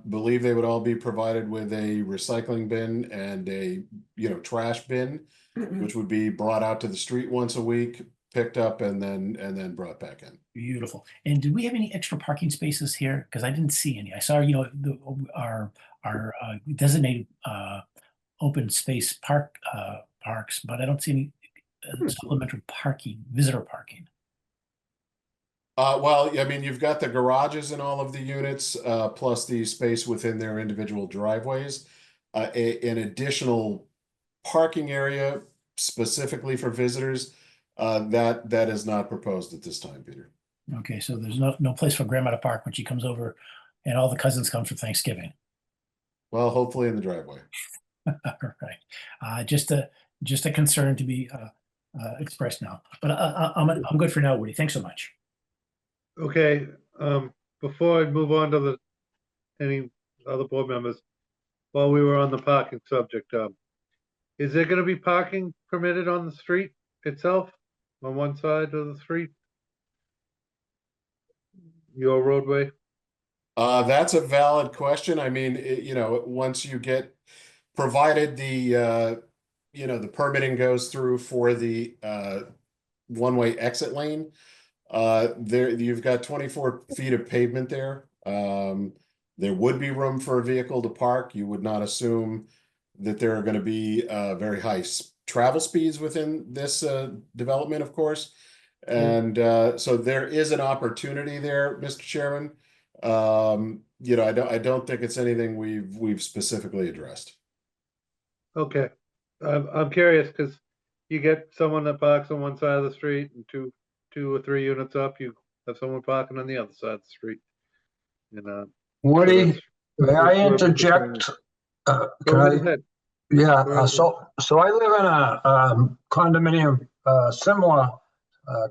Believe they would all be provided with a recycling bin and a trash bin, which would be brought out to the street once a week, picked up, and then brought back in. Beautiful. And did we have any extra parking spaces here? Because I didn't see any. I saw our designated open space parks, but I don't see any supplementary parking, visitor parking. Well, I mean, you've got the garages in all of the units, plus the space within their individual driveways. An additional parking area specifically for visitors, that is not proposed at this time, Peter. Okay, so there's no place for grandma to park when she comes over and all the cousins come for Thanksgiving. Well, hopefully in the driveway. Right. Just a concern to be expressed now, but I'm good for now, Woody. Thanks so much. Okay, before I move on to any other board members, while we were on the parking subject, is there gonna be parking permitted on the street itself, on one side of the street? Your roadway? That's a valid question. I mean, once you get, provided the, the permitting goes through for the, one-way exit lane, there, you've got 24 feet of pavement there. There would be room for a vehicle to park. You would not assume that there are going to be, very high travel speeds within this, development, of course. And, so there is an opportunity there, Mr. Chairman. I don't think it's anything we've specifically addressed. Okay, I'm curious, because you get someone that parks on one side of the street and two or three units up, you have someone parking on the other side of the street. Woody, may I that's where I'm interject? Go Can right I? ahead. Yeah, Go ahead. so I live in a condominium, similar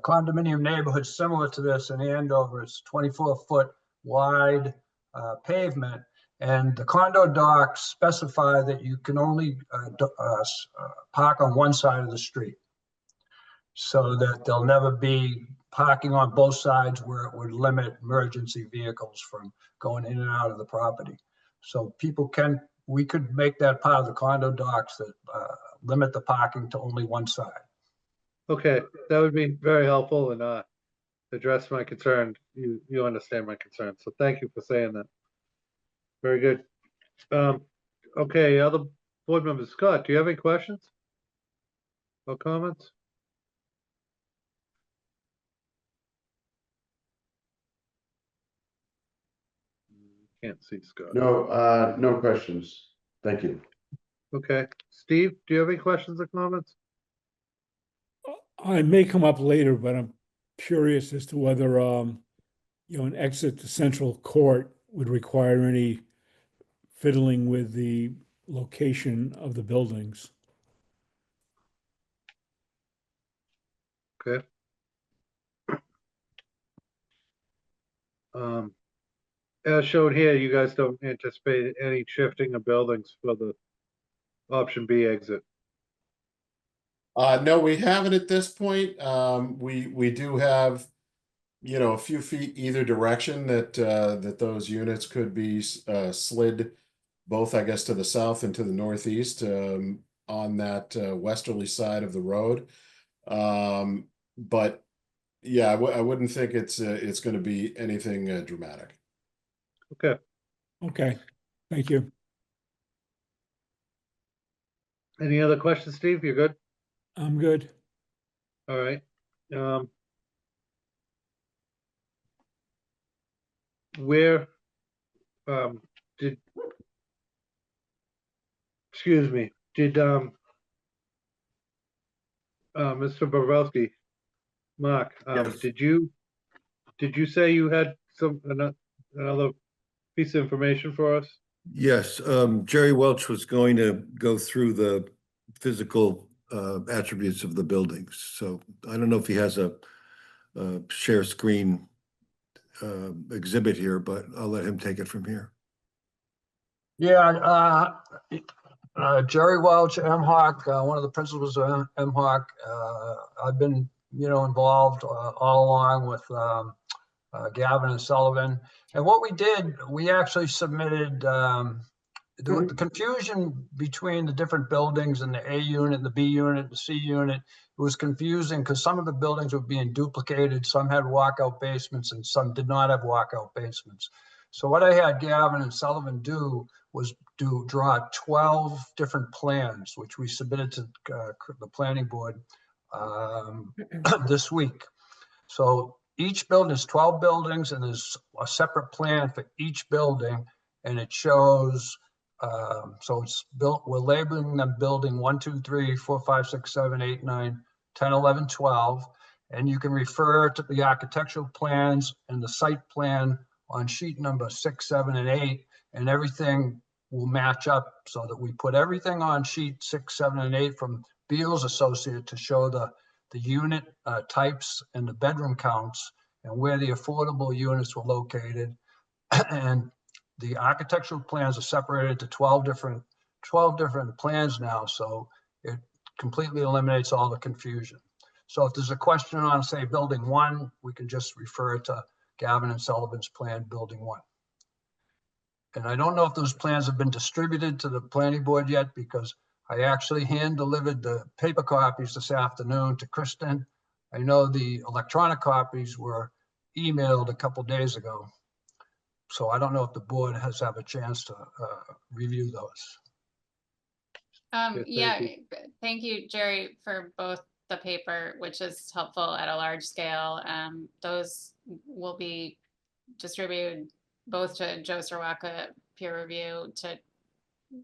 condominium neighborhood similar to this in Andover. It's 24-foot wide pavement, and the condo docs specify that you can only park on one side of the street, so that there'll never be parking on both sides where it would limit emergency vehicles from going in and out of the property. So we could make that part of the condo docs that limit the parking to only one side. Okay, that would be very helpful and address my concern. You understand my concern, so thank you for saying that. Very good. Okay, other board members, Scott, do you have any questions or comments? Can't see Scott. No, no questions. Thank you. Okay, Steve, do you have any questions or comments? I may come up later, but I'm curious as to whether, an exit to Central Court would require any fiddling with the location of the buildings. Okay. As shown here, you guys don't anticipate any shifting of buildings for the option B exit. No, we haven't at this point. We do have, a few feet either direction that those units could be slid both, I guess, to the south and to the northeast on that westerly side of the road. But yeah, I wouldn't think it's going to be anything dramatic. Okay, Okay, thank you. any other questions, Steve? You're good? I'm good. All right. Where, excuse me, did, Mr. Bobrowski, Mark, Yes. did you say you had another piece of information for us? Yes, Jerry Welch was going to go through the physical attributes of the buildings. So I don't know if he has a share screen exhibit here, but I'll let him take it from here. Yeah, Jerry Welch, MHawk, one of the principals of MHawk. I've been, involved all along with Gavin and Sullivan. And what we did, we actually submitted the confusion between the different buildings and the A unit, the B unit, the C unit. It was confusing because some of the buildings were being duplicated. Some had walkout basements and some did not have walkout basements. So what I had Gavin and Sullivan do was draw 12 different plans, which we submitted to the planning board this week. So each building is 12 buildings and there's a separate plan for each building, and it shows So it's built, we're labeling them building 1, 2, 3, 4, 5, 6, 7, 8, 9, 10, 11, 12. And you can refer to the architectural plans and the site plan on sheet number 6, 7, and 8, and everything will match up so that we put everything on sheet 6, 7, and 8 from Beals Associate to show the unit types and the bedroom counts and where the affordable units were located. And the architectural plans are separated into 12 different plans now, so it completely eliminates all the confusion. So if there's a question on, say, building 1, we can just refer to Gavin and Sullivan's plan, building 1. And I don't know if those plans have been distributed to the planning board yet, because I actually hand delivered the paper copies this afternoon to Kristen. I know the electronic copies were emailed a couple days ago. So I don't know if the board has had a chance to review those. Yeah, thank you, Jerry, for both the paper, which is helpful at a large scale. Those will be distributed both to Joe Sirwaka peer review to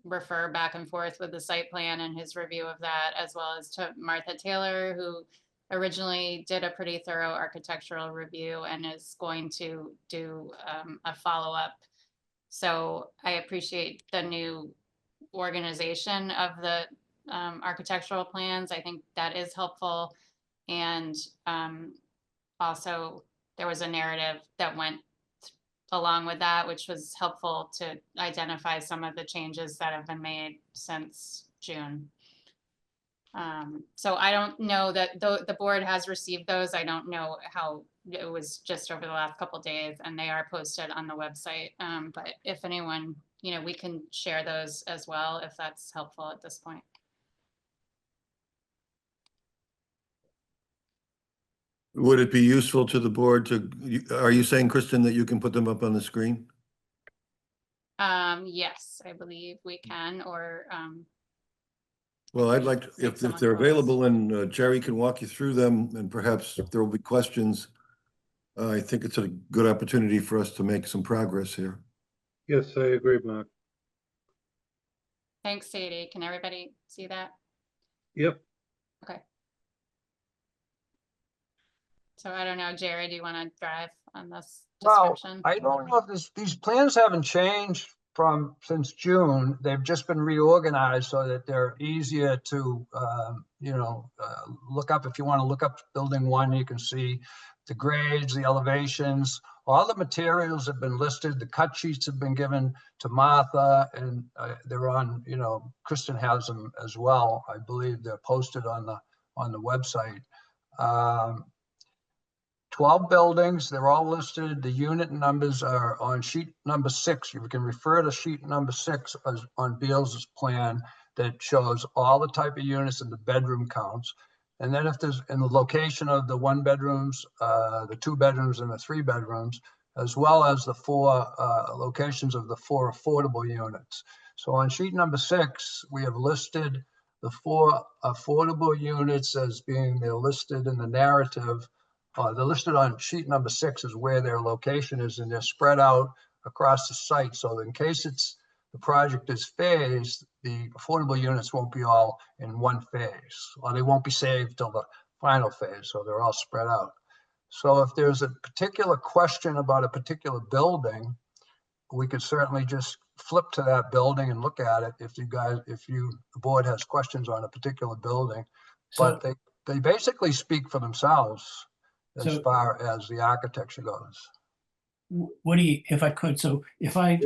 refer back and forth with the site plan and his review of that, as well as to Martha Taylor, who originally did a pretty thorough architectural review and is going to do a follow-up. So I appreciate the new organization of the architectural plans. I think that is helpful. And also there was a narrative that went along with that, which was helpful to identify some of the changes that have been made since June. So I don't know that the board has received those. I don't know how, it was just over the last couple of days, and they are posted on the website. But if anyone, we can share those as well, if that's helpful at this point. Would it be useful to the board to, are you saying, Kristen, that you can put them up on the screen? Yes, I believe we can, or Well, I'd like to, if they're available and Jerry can walk you through them, and perhaps there will be questions. I think it's a good opportunity for us to make some progress here. Yes, I agree, Mark. thanks, Sadie. Can everybody see that? Yep. Okay. So I don't know, Jerry, do you want to drive on this description? Well, I don't know if these plans haven't changed since June. They've just been reorganized so that they're easier to, look up. If you want to look up building 1, you can see the grades, the elevations, all the materials have been listed. The cut sheets have been given to Martha, and they're on, Kristen has them as well. I believe they're posted on the website. 12 buildings, they're all listed. The unit numbers are on sheet number 6. You can refer to sheet number 6 on Beals's plan that shows all the type of units and the bedroom counts. And then if there's in the location of the 1 bedrooms, the 2 bedrooms and the 3 bedrooms, as well as the 4 locations of the 4 affordable units. So on sheet number 6, we have listed the 4 affordable units as being, they're listed in the narrative. They're listed on sheet number 6 is where their location is, and they're spread out across the site. So in case the project is phased, the affordable units won't be all in one phase, or they won't be saved till the final phase. So they're all spread out. So if there's a particular question about a particular building, we could certainly just flip to that building and look at it if the board has questions on a particular building. But they basically speak for themselves as far as the architecture goes. Woody, if I could, so if I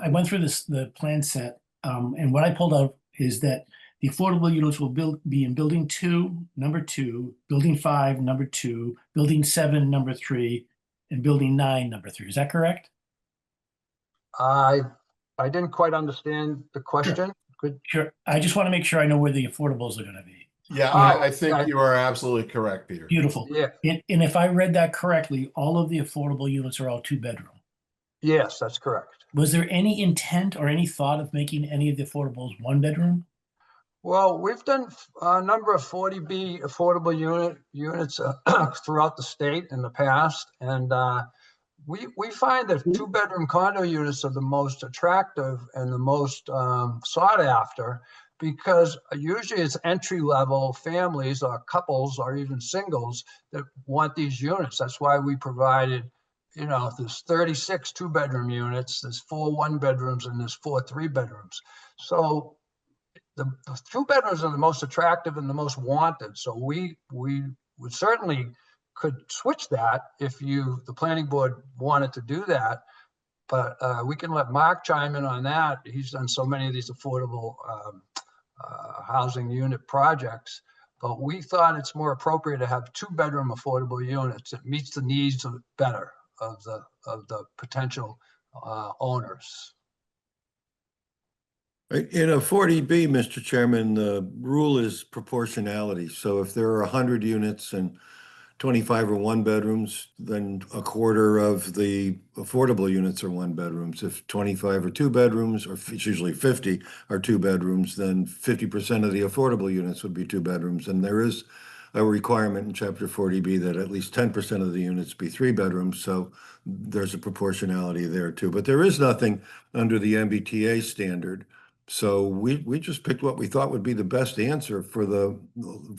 went through the plan set, and what I pulled out is that the affordable units will be in building 2, number 2, building 5, number 2, building 7, number 3, and building 9, number 3. Is that correct? I didn't quite understand the question. Sure. I just want to make sure I know where the affordables are going to be. Yeah, I think you are absolutely correct, Peter. Beautiful. Yeah. And if I read that correctly, all of the affordable units are all 2-bedroom. Yes, that's correct. Was there any intent or any thought of making any of the affordables 1-bedroom? Well, we've done a number of 40B affordable units throughout the state in the past, and we find that two-bedroom condo units are the most attractive and the most sought after, because usually it's entry-level families or couples or even singles that want these units. That's why we provided, you know, there's 36 two-bedroom units, there's 4 one-bedrooms, and there's 4 three-bedrooms. So the two bedrooms are the most attractive and the most wanted. So we would certainly could switch that if the planning board wanted to do that. But we can let Mark chime in on that. He's done so many of these affordable housing unit projects. But we thought it's more appropriate to have two-bedroom affordable units. It meets the needs better of the potential owners. In a 40B, Mr. Chairman, the rule is proportionality. So if there are 100 units and 25 are one bedrooms, then a quarter of the affordable units are one bedrooms. If 25 are two bedrooms, or it's usually 50 are two bedrooms, then 50% of the affordable units would be two bedrooms. And there is a requirement in Chapter 40B that at least 10% of the units be three bedrooms. So there's a proportionality there too. But there is nothing under the MBTA standard. So we just picked what we thought would be the best answer for the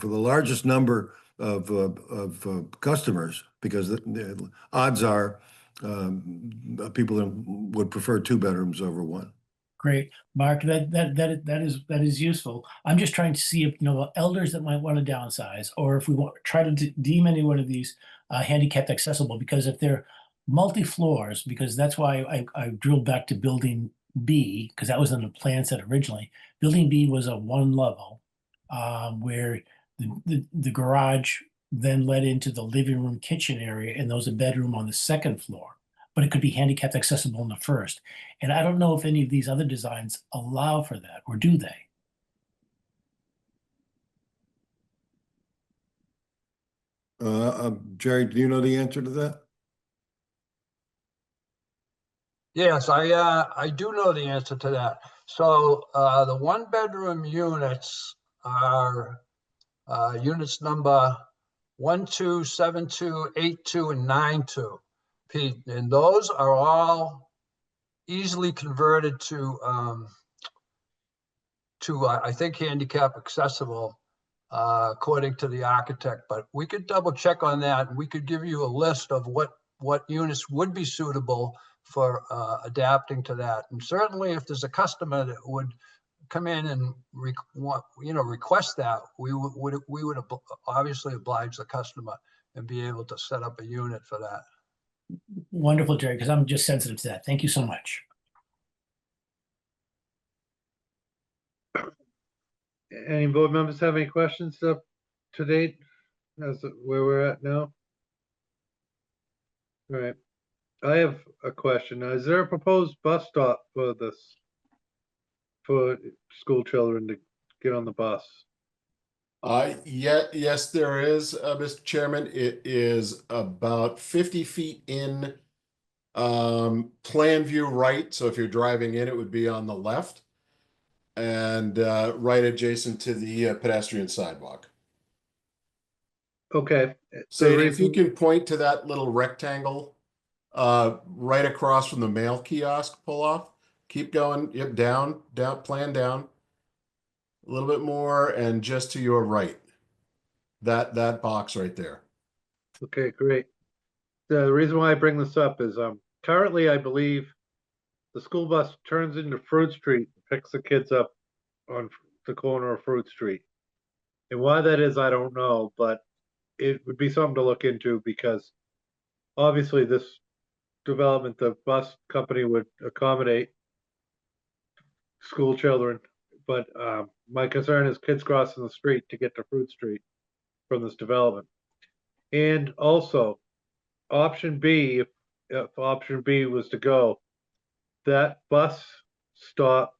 largest number of customers, because the odds are people would prefer two bedrooms over one. Great, Mark, that is useful. I'm just trying to see if, you know, elders that might want to downsize, or if we want try to deem any one of these handicapped accessible, because if they're multi-floors, because that's why I drilled back to building B, because that was in the plan set originally. Building B was a one level, where the garage then led into the living room kitchen area, and there was a bedroom on the second floor, but it could be handicapped accessible in the first. And I don't know if any of these other designs allow for that, or do they? Jerry, do you know the answer to that? Yes, I do know the answer to that. So the one bedroom units are units number 1, 2, 7, 2, 8, 2, and 9, 2. Pete, and those are all easily converted to I think handicap accessible according to the architect. But we could double check on that, and we could give you a list of what units would be suitable for adapting to that. And certainly if there's a customer that would come in and request that, we would obviously oblige the customer and be able to set up a unit for that. Wonderful, Jerry, because I'm just sensitive to that. Thank you so much. Any board members have any questions up to date as where we're at now? All right. I have a question. Is there a proposed bus stop for school children to get on the bus? Yes, there is, Mr. Chairman. It is about 50 feet in plan view right. So if you're driving in, it would be on the left, and right adjacent to the pedestrian sidewalk. Okay. So if you can point to that little rectangle right across from the mail kiosk pull off, keep going. Yep, down, plan down. A little bit more, and just to your right. That box right there. Okay, great. The reason why I bring this up is currently I believe the school bus turns into Fruit Street, picks the kids up on the corner of Fruit Street. And why that is, I don't know, but it would be something to look into, because obviously this development, the bus company would accommodate school children, but my concern is kids crossing the street to get to Fruit Street from this development. And also, option B, if option B was to go, that bus stop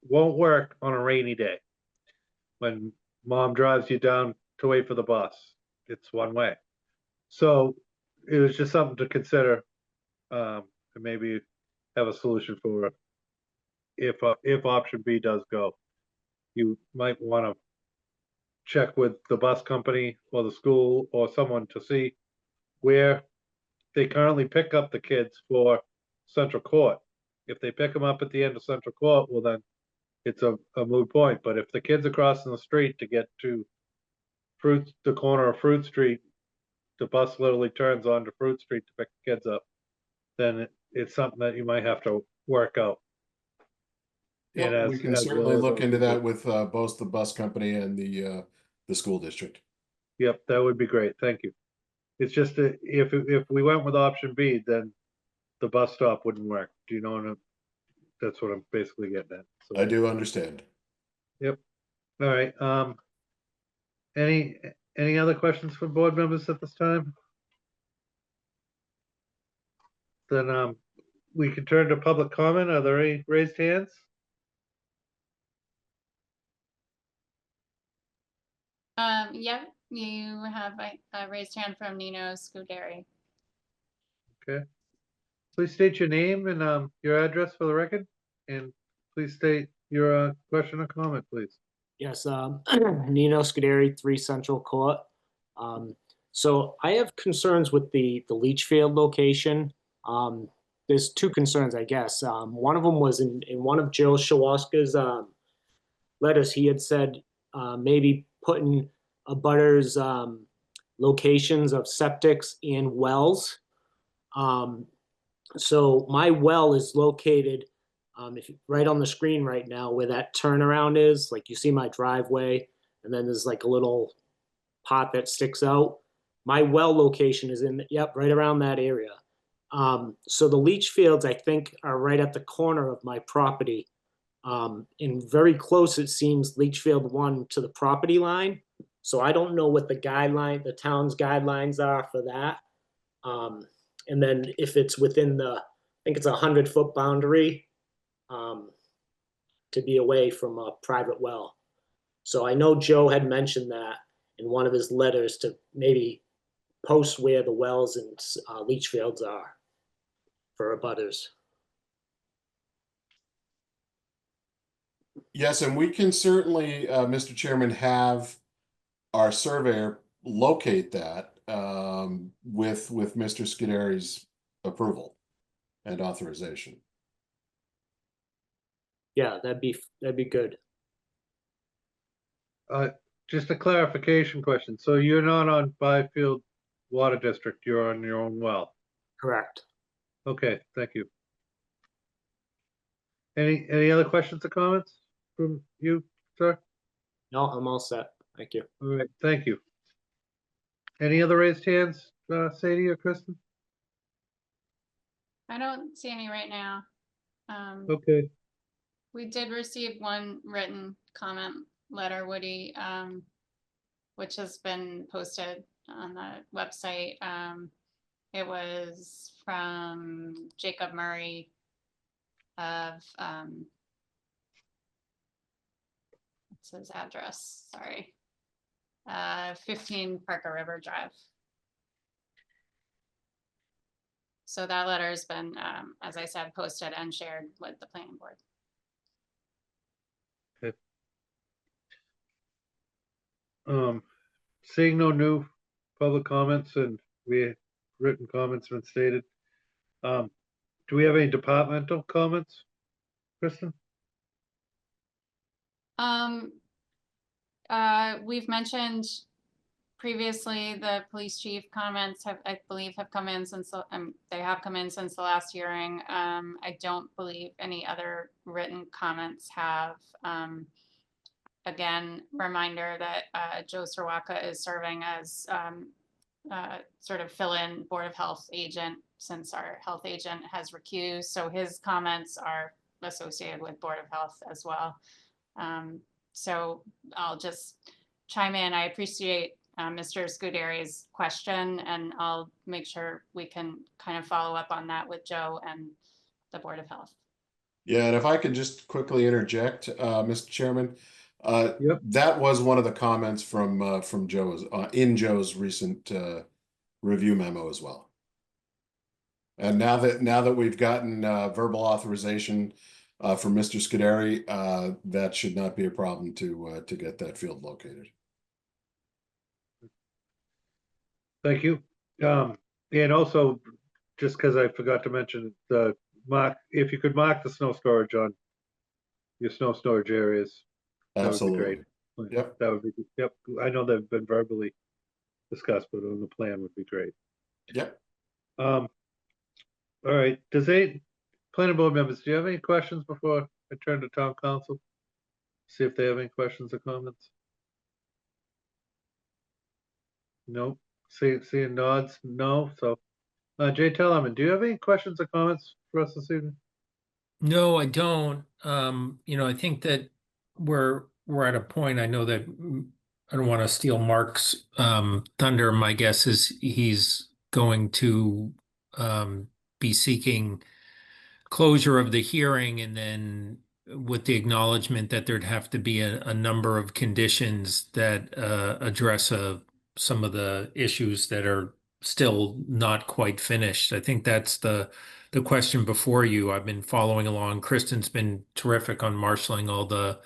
won't work on a rainy day. When mom drives you down to wait for the bus, it's one way. So it was just something to consider, and maybe have a solution for if option B does go. You might want to check with the bus company or the school or someone to see where they currently pick up the kids for Central Court. If they pick them up at the end of Central Court, well then it's a moot point. But if the kids are crossing the street to get to the corner of Fruit Street, the bus literally turns onto Fruit Street to pick the kids up, then it's something that you might have to work out. And Yep, we as- can as certainly well as look other into that people. with both the bus company and the school district. Yep, that would be great. Thank you. It's just that if we went with option B, then the bus stop wouldn't work. Do you know what that's what I'm basically getting at. So, I do understand. Yep. All right. Any other questions for board members at this time? Then we can turn to public comment. Are there any raised hands? Yeah, you have a raised hand from Nino Scuderi. Okay. Please state your name and your address for the record, and please state your question or comment, please. Yes, Nino Scuderi, 3 Central Court. So I have concerns with the leach field location. There's 2 concerns, I guess. One of them was in one of Joe Shawaska's letters. He had said maybe putting a butter's locations of septics and wells. So my well is located right on the screen right now where that turnaround is. Like you see my driveway, and then there's like a little pot that sticks out. My well location is right around that area. So the leach fields, I think, are right at the corner of my property. And very close, it seems, leach field 1 to the property line. So I don't know what the town's guidelines are for that. And then if it's within I think it's a 100-foot boundary to be away from a private well. So I know Joe had mentioned that in one of his letters to maybe post where the wells and leach fields are for abutters. Yes, and we can certainly, Mr. Chairman, have our surveyor locate that with Mr. Scuderi's approval and authorization. Yeah, that'd be good. Just a clarification question. So you're not on Byfield Water District, you're on your own well? Correct. Okay, thank you. Any other questions or comments from you, sir? No, I'm all set. Thank you. All right, thank you. Any other raised hands, Sadie or Kristen? I don't see any right now. Okay, We did receive one written comment letter, Woody, which has been posted on the website. It was from Jacob Murray of, what's his address? Sorry. 15 Parker River Drive. So that letter has been, as I said, posted and shared with the planning board. Seeing no new public comments and written comments been stated. Do we have any departmental comments, Kristen? We've mentioned previously the police chief comments I believe have come in since they have come in since the last hearing. I don't believe any other written comments have. Again, reminder that Joe Sirwaka is serving as sort of fill-in Board of Health agent since our health agent has recused. So his comments are associated with Board of Health as well. So I'll just chime in. I appreciate Mr. Scuderi's question, and I'll make sure we can kind of follow up on that with Joe and the Board of Health. Yeah, and if I could just quickly interject, Mr. Chairman, Yep. that was one of the comments from Joe's in Joe's recent review memo as well. And now that we've gotten verbal authorization from Mr. Scuderi, that should not be a problem to get that field located. Thank you. And also, just because I forgot to mention if you could mark the snow storage on your snow storage areas, that would be great. Absolutely. Yep. That would be, yep, I know they've been verbally discussed, but on the plan would be great. Yep. All right, planning board members, do you have any questions before I turn to town council? See if they have any questions or comments? No, seeing nods, no, so, Jay Tellerman, do you have any questions or comments for us this evening? No, I don't. I think that we're at a point, I know that I don't want to steal Mark's thunder. My guess is he's going to be seeking closure of the hearing, and then with the acknowledgement that there'd have to be a number of conditions that address some of the issues that are still not quite finished. I think that's the question before you. I've been following along. Kristen's been terrific on marshaling all the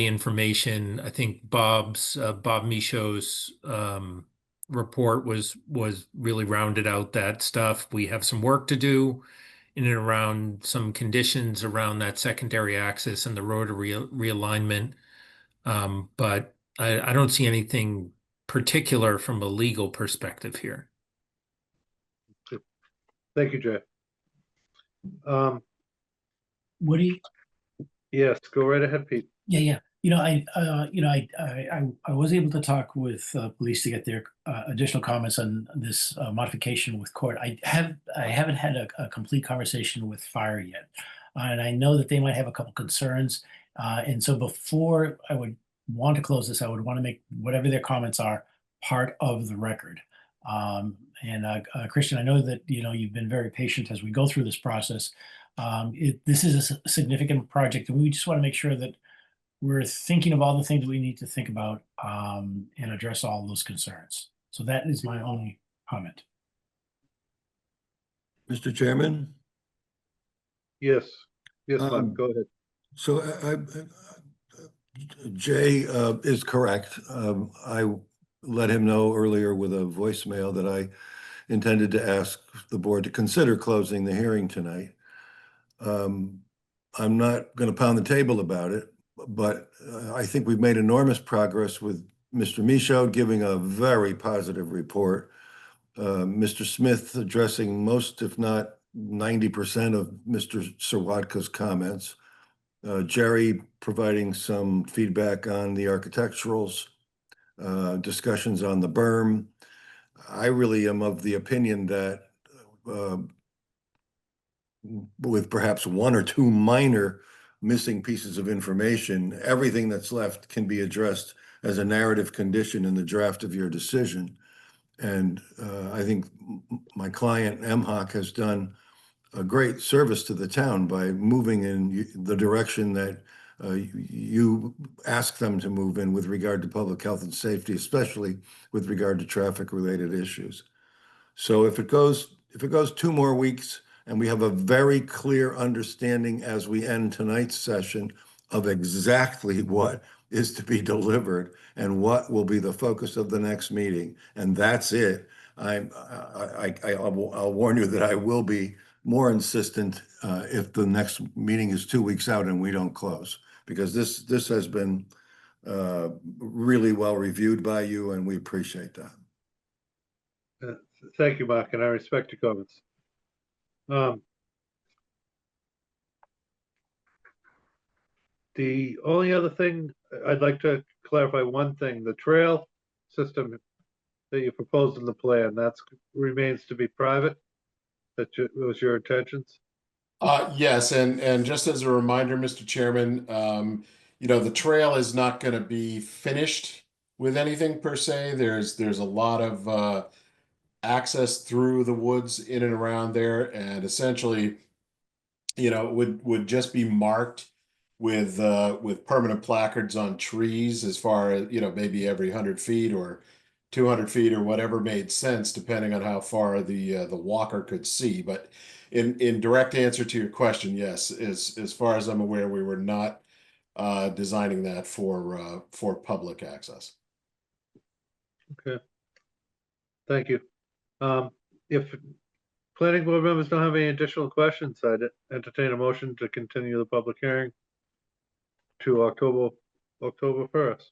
information. I think Bob Michaud's report was really rounded out that stuff. We have some work to do in and around some conditions around that secondary axis and the rotary realignment. But I don't see anything particular from a legal perspective here. Thank you, Jay. Woody? Yes, go right ahead, Pete. Yeah. I was able to talk with police to get their additional comments on this modification with court. I haven't had a complete conversation with fire yet, and I know that they might have a couple concerns. And so before I would want to close this, I would want to make whatever their comments are part of the record. Christian, I know that you've been very patient as we go through this process. This is a significant project, and we just want to make sure that we're thinking of all the things we need to think about and address all those concerns. So that is my only comment. Mr. Chairman? Yes, Mark, go ahead. So Jay is correct. I let him know earlier with a voicemail that I intended to ask the board to consider closing the hearing tonight. I'm not going to pound the table about it, but I think we've made enormous progress with Mr. Michaud giving a very positive report. Mr. Smith addressing most, if not 90% of Mr. Sawatka's comments. Jerry providing some feedback on the architecturals, discussions on the berm. I really am of the opinion that with perhaps one or two minor missing pieces of information, everything that's left can be addressed as a narrative condition in the draft of your decision. And I think my client, MHOC, has done a great service to the town by moving in the direction that you ask them to move in with regard to public health and safety, especially with regard to traffic-related issues. So if it goes 2 more weeks, and we have a very clear understanding as we end tonight's session of exactly what is to be delivered and what will be the focus of the next meeting, and that's it. I'll warn you that I will be more insistent if the next meeting is 2 weeks out and we don't close, because this has been really well reviewed by you, and we appreciate that. Thank you, Mark, and I respect your comments. The only other thing, I'd like to clarify one thing. The trail system that you proposed in the plan, that remains to be private? That was your intentions? Yes, and just as a reminder, Mr. Chairman, the trail is not going to be finished with anything per se. There's a lot of access through the woods in and around there, and essentially, would just be marked with permanent placards on trees as far as, maybe every 100 feet or 200 feet or whatever made sense, depending on how far the walker could see. But in direct answer to your question, yes, as far as I'm aware, we were not designing that for public access. Okay. Thank you. If planning board members don't have any additional questions, I'd entertain a motion to continue the public hearing to October 1st.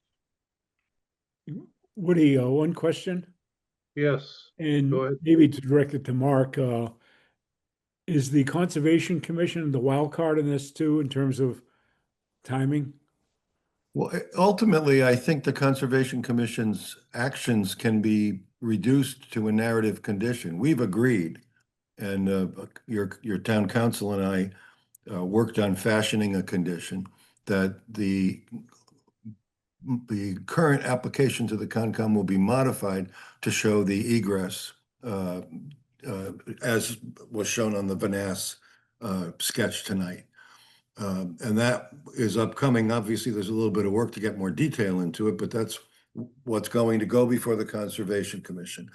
Woody, one question, Yes, and Go ahead. maybe to direct it to Mark. Is the Conservation Commission the wild card in this too, in terms of timing? Well, ultimately, I think the Conservation Commission's actions can be reduced to a narrative condition. We've agreed, and your town council and I worked on fashioning a condition that the current application to the Concom will be modified to show the egress as was shown on the Vanass sketch tonight. And that is upcoming. Obviously, there's a little bit of work to get more detail into it, but that's what's going to go before the Conservation Commission.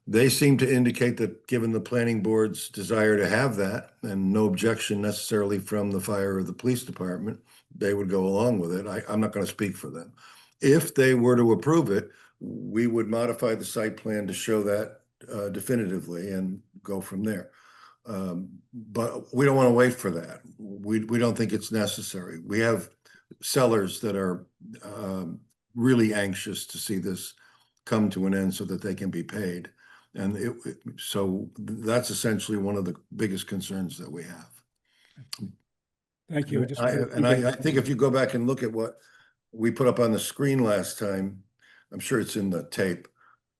They seem to indicate that given the planning board's desire to have that and no objection necessarily from the fire or the police department, they would go along with it. I'm not going to speak for them. If they were to approve it, we would modify the site plan to show that definitively and go from there. But we don't want to wait for that. We don't think it's necessary. We have sellers that are really anxious to see this come to an end so that they can be paid. And so that's essentially one of the biggest concerns that we have. Thank you. I think if you go back and look at what we put up on the screen last time, I'm sure it's in the tape,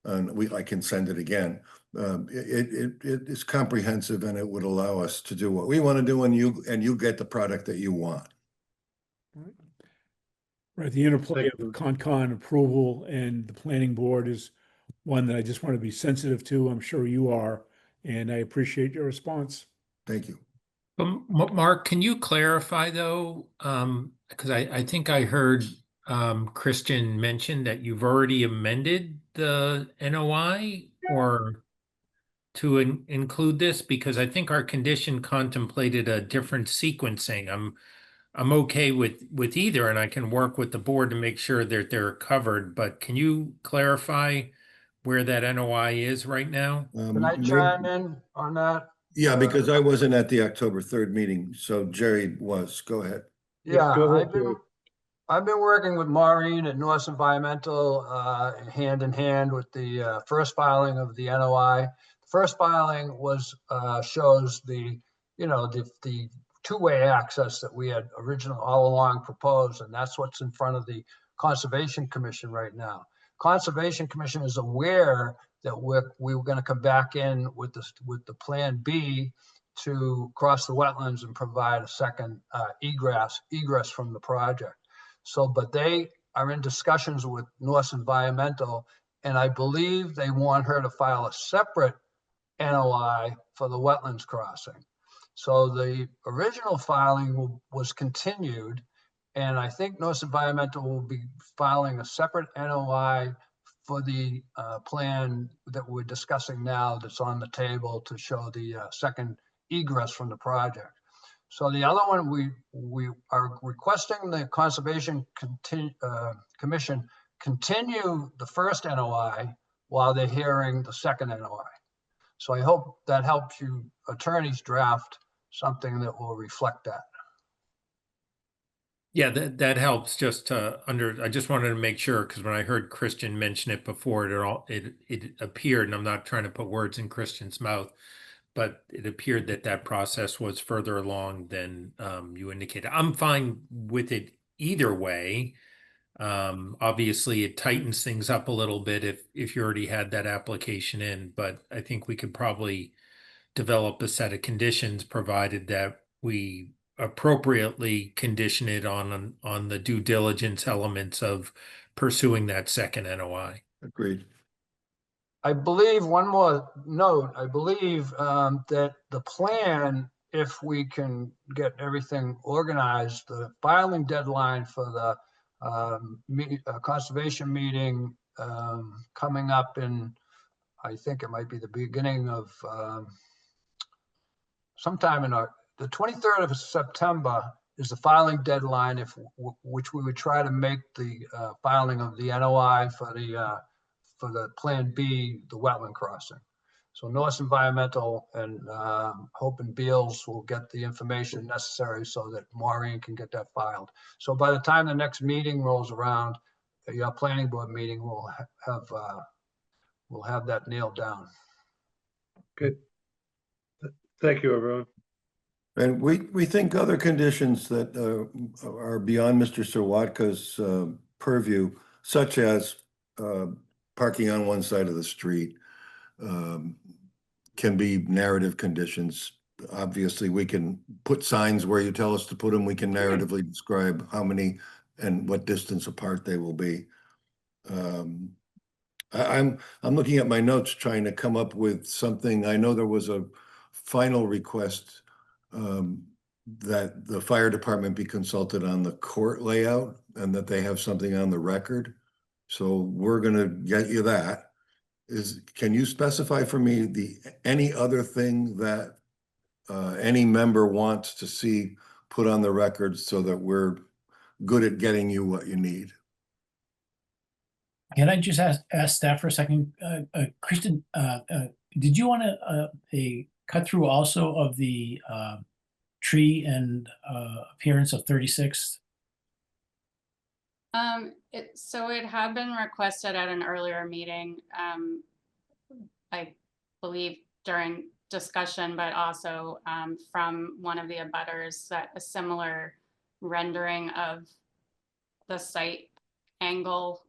and I can send it again. It is comprehensive, and it would allow us to do what we want to do, and you get the product that you want. Right, the interplay of the Concon approval and the planning board is one that I just want to be sensitive to. I'm sure you are, and I appreciate your response. Thank you. Mark, can you clarify though? Because I think I heard Christian mention that you've already amended the NOI or to include this, because I think our condition contemplated a different sequencing. I'm okay with either, and I can work with the board to make sure that they're covered, but can you clarify where that NOI is right now? Can I chime in on that? Yeah, because I wasn't at the October 3rd meeting, so Jerry was. Go ahead. Yeah, go ahead, Jerry. I've been working with Maureen at Norse Environmental hand in hand with the first filing of the NOI. The first filing was shows the two-way access that we had originally all along proposed, and that's what's in front of the Conservation Commission right now. Conservation Commission is aware that we were going to come back in with the Plan B to cross the wetlands and provide a second egress from the project. So, but they are in discussions with Norse Environmental, and I believe they want her to file a separate NOI for the wetlands crossing. So the original filing was continued, and I think Norse Environmental will be filing a separate NOI for the plan that we're discussing now that's on the table to show the second egress from the project. So the other one, we are requesting the Conservation Commission continue the first NOI while they're hearing the second NOI. So I hope that helps you attorneys draft something that will reflect that. Yeah, that helps just to I just wanted to make sure, because when I heard Christian mention it before, it appeared, and I'm not trying to put words in Christian's mouth, but it appeared that process was further along than you indicated. I'm fine with it either way. Obviously, it tightens things up a little bit if you already had that application in, but I think we could probably develop a set of conditions provided that we appropriately condition it on the due diligence elements of pursuing that second NOI. Agreed. I believe one more note, I believe that the plan, if we can get everything organized, the filing deadline for the conservation meeting coming up in, I think it might be the beginning of sometime in the 23rd of September is the filing deadline, which we would try to make the filing of the NOI for the Plan B, the wetland crossing. So Norse Environmental and Hope and Beals will get the information necessary so that Maureen can get that filed. So by the time the next meeting rolls around, your planning board meeting will have that nailed down. Good. Thank you, everyone. And we think other conditions that are beyond Mr. Sawatka's purview, such as parking on one side of the street, can be narrative conditions. Obviously, we can put signs where you tell us to put them. We can narratively describe how many and what distance apart they will be. I'm looking at my notes trying to come up with something. I know there was a final request that the fire department be consulted on the court layout and that they have something on the record. So we're gonna get you that. Can you specify for me any other thing that any member wants to see put on the record so that we're good at getting you what you need? Can I just ask staff for a second? Kristen, did you want a cut through also of the tree and appearance of 36th? So it had been requested at an earlier meeting, I believe during discussion, but also from one of the abutters, that a similar rendering of the site angle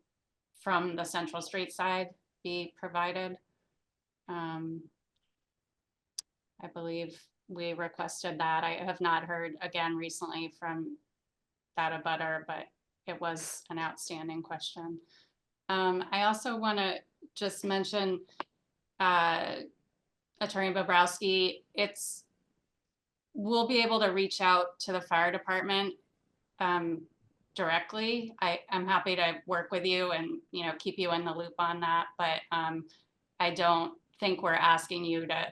from the Central Street side be provided. I believe we requested that. I have not heard again recently from that abutter, but it was an outstanding question. I also want to just mention Attorney Bobrowski, we'll be able to reach out to the fire department directly. I'm happy to work with you and, you know, keep you in the loop on that, but I don't think we're asking you to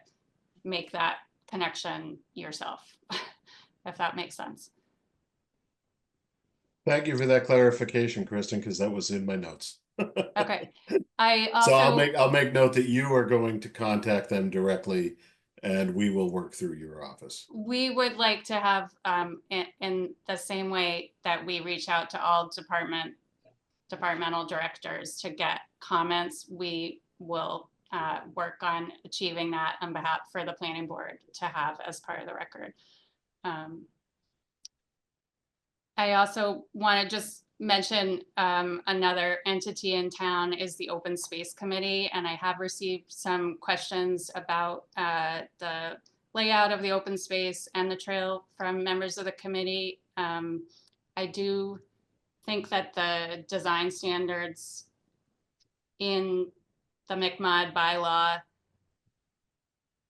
make that connection yourself, if that makes sense. Thank you for that clarification, Kristen, because that was in my notes. Okay. I also, So I'll make note that you are going to contact them directly and we will work through your office. we would like to have, in the same way that we reach out to all departmental directors to get comments, we will work on achieving that on behalf for the planning board to have as part of the record. I also want to just mention another entity in town is the Open Space Committee, and I have received some questions about the layout of the open space and the trail from members of the committee. I do think that the design standards in the McMod bylaw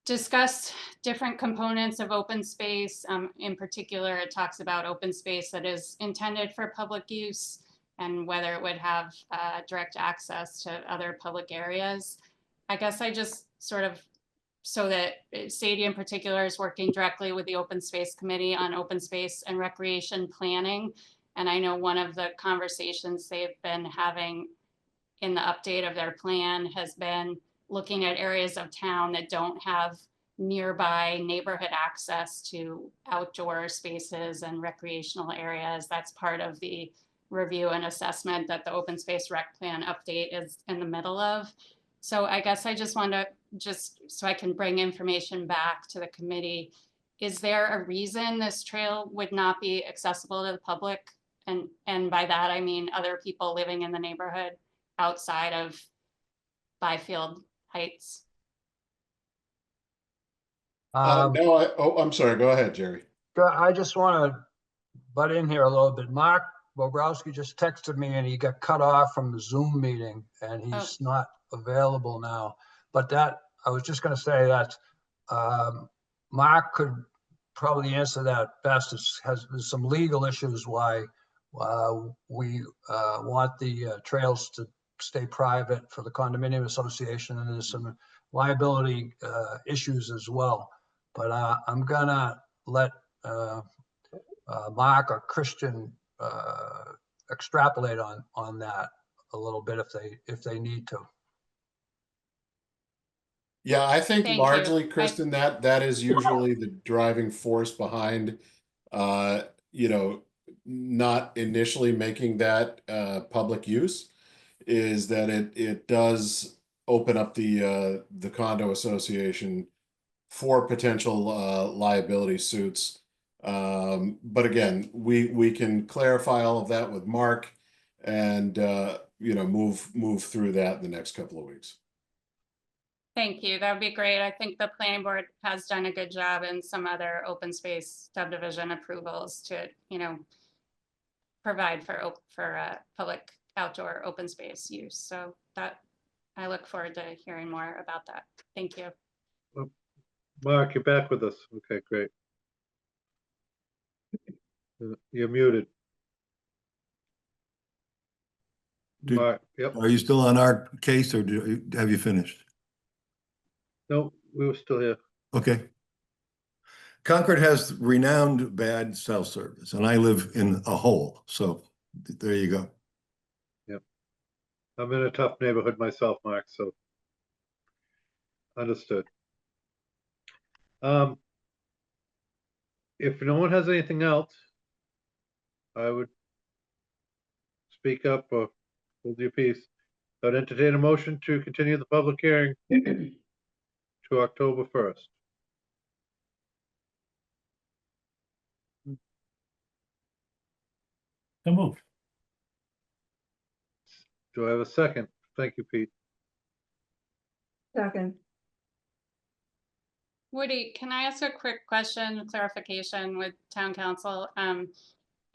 discuss different components of open space. In particular, it talks about open space that is intended for public use and whether it would have direct access to other public areas. I guess I just sort of, so that Sadie in particular is working directly with the Open Space Committee on open space and recreation planning. And I know one of the conversations they've been having in the update of their plan has been looking at areas of town that don't have nearby neighborhood access to outdoor spaces and recreational areas. That's part of the review and assessment that the open space rec plan update is in the middle of. So I guess I just want to, just so I can bring information back to the committee, is there a reason this trail would not be accessible to the public? And by that, I mean other people living in the neighborhood outside of Byfield Heights? No, I'm sorry. Go ahead, Jerry. I just want to butt in here a little bit. Mark Bobrowski just texted me and he got cut off from the Zoom meeting and he's not available now. But I was just going to say that Mark could probably answer that best. There's some legal issues why we want the trails to stay private for the condominium association, and there's some liability issues as well. But I'm gonna let Mark or Christian extrapolate on that a little bit if they need to. Yeah, I think Thank you. largely, I- Kristen, that is usually the driving force behind, you know, not initially making that public use, is that it does open up the condo association for potential liability suits. But again, we can clarify all of that with Mark and you know, move through that in the next couple of weeks. Thank you. That would be great. I think the planning board has done a good job in some other open space subdivision approvals to, you know, provide for public outdoor open space use. So that, I look forward to hearing more about that. Thank you. Mark, you're back with us. Okay, great. You're muted. Did- Mark, yep. Are you still on our case or have you finished? No, we were still here. Okay. Concord has renowned bad cell service, and I live in a hole, so there you go. I'm in a tough neighborhood myself, Mark, so. Understood. If no one has anything else, I would speak up or hold your peace. I'd entertain a motion to continue the public hearing to October 1st. So moved. Do I have a second? Thank you, Pete. Second. Woody, can I ask a quick question, clarification with town council? As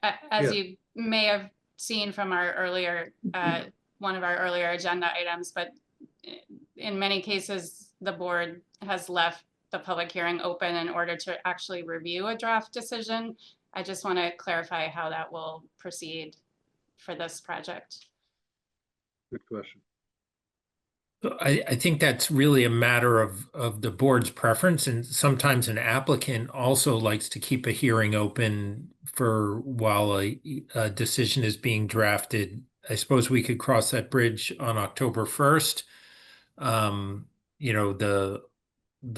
Yeah. you may have seen from our earlier, one of our earlier agenda items, but in many cases, the board has left the public hearing open in order to actually review a draft decision. I just want to clarify how that will proceed for this project. Good question. I think that's really a matter of the board's preference, and sometimes an applicant also likes to keep a hearing open for while a decision is being drafted. I suppose we could cross that bridge on October 1st. You know, the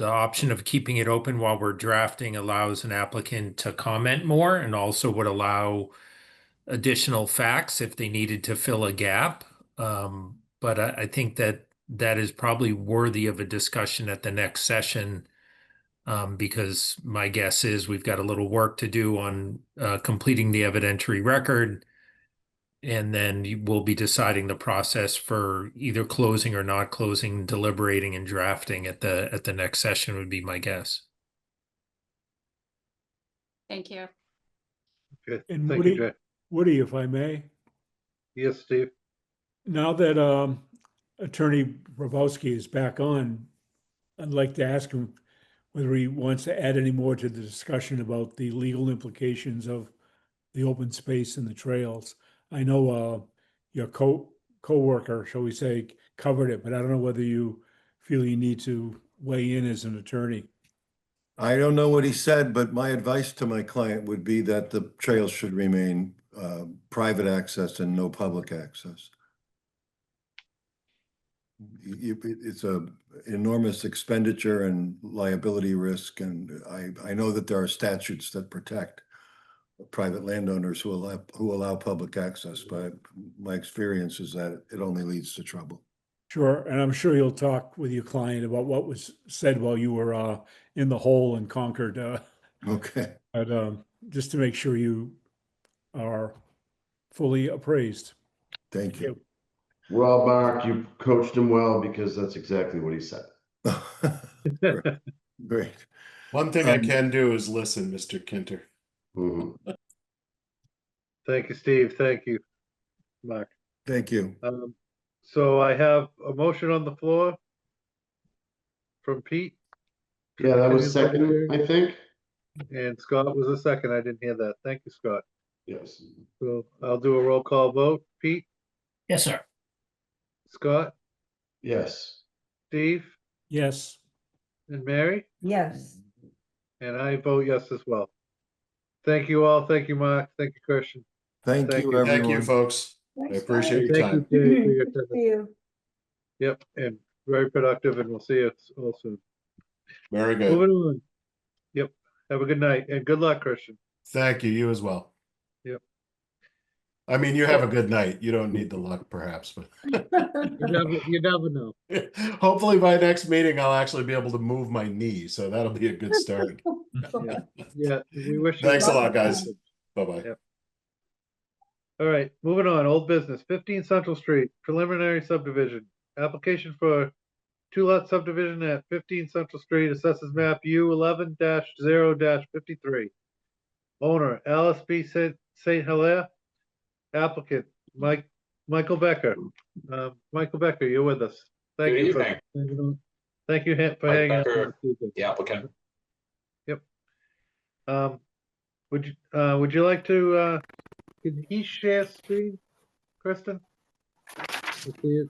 option of keeping it open while we're drafting allows an applicant to comment more and also would allow additional facts if they needed to fill a gap. But I think that is probably worthy of a discussion at the next session, because my guess is we've got a little work to do on completing the evidentiary record, and then we'll be deciding the process for either closing or not closing, deliberating and drafting at the next session would be my guess. Thank you. Okay, And thank you, Jay. Woody, if I may, Yes, Steve. now that Attorney Brabowski is back on, I'd like to ask him whether he wants to add any more to the discussion about the legal implications of the open space and the trails. I know your co-worker, shall we say, covered it, but I don't know whether you feel you need to weigh in as an attorney. I don't know what he said, but my advice to my client would be that the trails should remain private access and no public access. It's a enormous expenditure and liability risk, and I know that there are statutes that protect private landowners who allow public access, but my experience is that it only leads to trouble. Sure, and I'm sure you'll talk with your client about what was said while you were in the hole in Concord. Okay. But just to make sure you are fully appraised. Thank you. Well, Mark, you coached him well because that's exactly what he said. Great. One thing I can do is listen, Mr. Kinter. Mhm. Thank you, Steve. Thank you, Mark. Thank you. So I have a motion on the floor from Pete. Yeah, that was Continue the public second, hearing. I think. And Scott was a second. I didn't hear that. Thank you, Scott. Yes. So I'll do a roll call vote. Pete, Yes, sir. Scott, Yes. Steve, Yes, and Mary, Yes. and I vote yes as well. Thank you all. Thank you, Mark. Thank you, Christian. Thank Thank you, you. everyone. Thank you, folks. I Thanks, appreciate your Thank you, time. Jay, for your Good to attendance. see you. Yep, and very productive, and we'll see you all soon. Very good. Moving on. Yep. Have a good night and good luck, Christian. Thank you. You as well. Yep. I mean, you have a good night. You don't need the luck, perhaps, but You never know. hopefully by next meeting, I'll actually be able to move my knee. So that'll be a good start. Yeah, we wish you Thanks a luck. lot, guys. Bye-bye. Yep. All right, moving on, old business, 15 Central Street, preliminary subdivision. Application for two-lot subdivision at 15 Central Street, assesses map U 11-0-53. Owner, Alice B. St. Hilaire. Applicant, Michael Becker. Michael Becker, you're with us. Thank Good you for evening. thank you for Mike hanging out. Becker, this evening. the applicant. Yep. Would you like to, can he share screen, Kristen? Let's see it.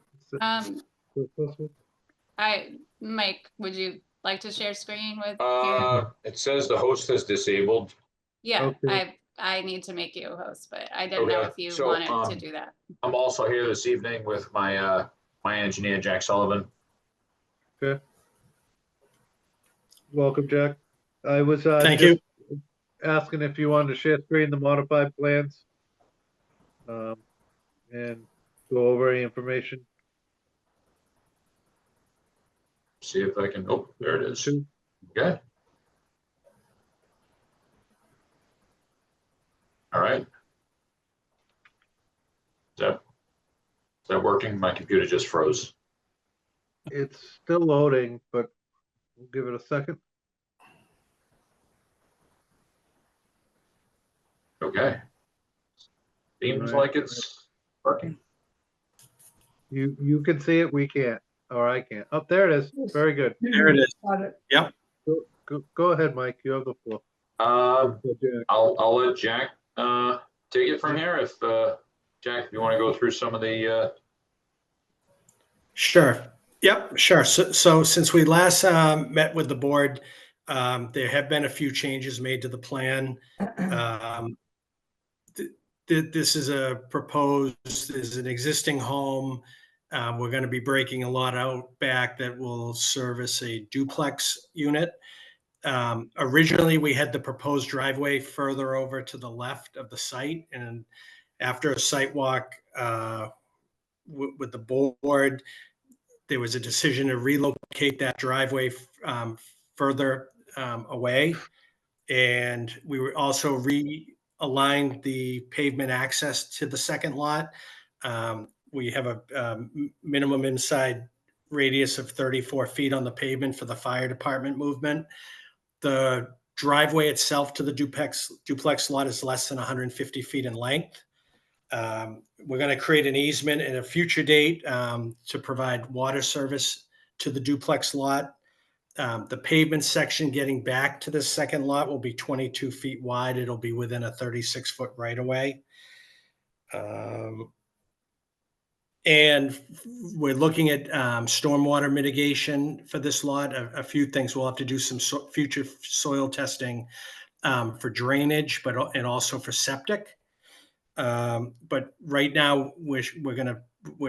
Mike, would you like to share screen with? It says the host is disabled. Yeah, Okay. I need to make you a host, but I didn't know Okay, if you so, wanted to do that. I'm also here this evening with my my engineer, Jack Sullivan. Okay. Welcome, Jack. I was Thank just asking if you wanted to share screen the modified plans. And go over any information. See if I can, oh, there it is. Okay. All right. Is that working? My computer just froze. It's still loading, but we'll give it a second. Okay. Seems All right. like it's working. You can see it, we can't, or I can't. Oh, there it is. Very good. There it is. Yep. Go ahead, Mike. You have the floor. I'll let Jack take it from here. If Jack, if you want to go through some of the Sure. Yep, sure. So since we last met with the board, there have been a few changes made to the plan. This is a proposed, this is an existing home. We're going to be breaking a lot out back that will service a duplex unit. Originally, we had the proposed driveway further over to the left of the site. And after a site walk with the board, there was a decision to relocate that driveway further away. And we were also realigned the pavement access to the second lot. We have a minimum inside radius of 34 feet on the pavement for the fire department movement. The driveway itself to the duplex lot is less than 150 feet in length. We're going to create an easement at a future date to provide water service to the duplex lot. The pavement section getting back to the second lot will be 22 feet wide. It'll be within a 36-foot right-of-way. And we're looking at stormwater mitigation for this lot. A few things. We'll have to do some future soil testing for drainage, and also for septic. But right now we're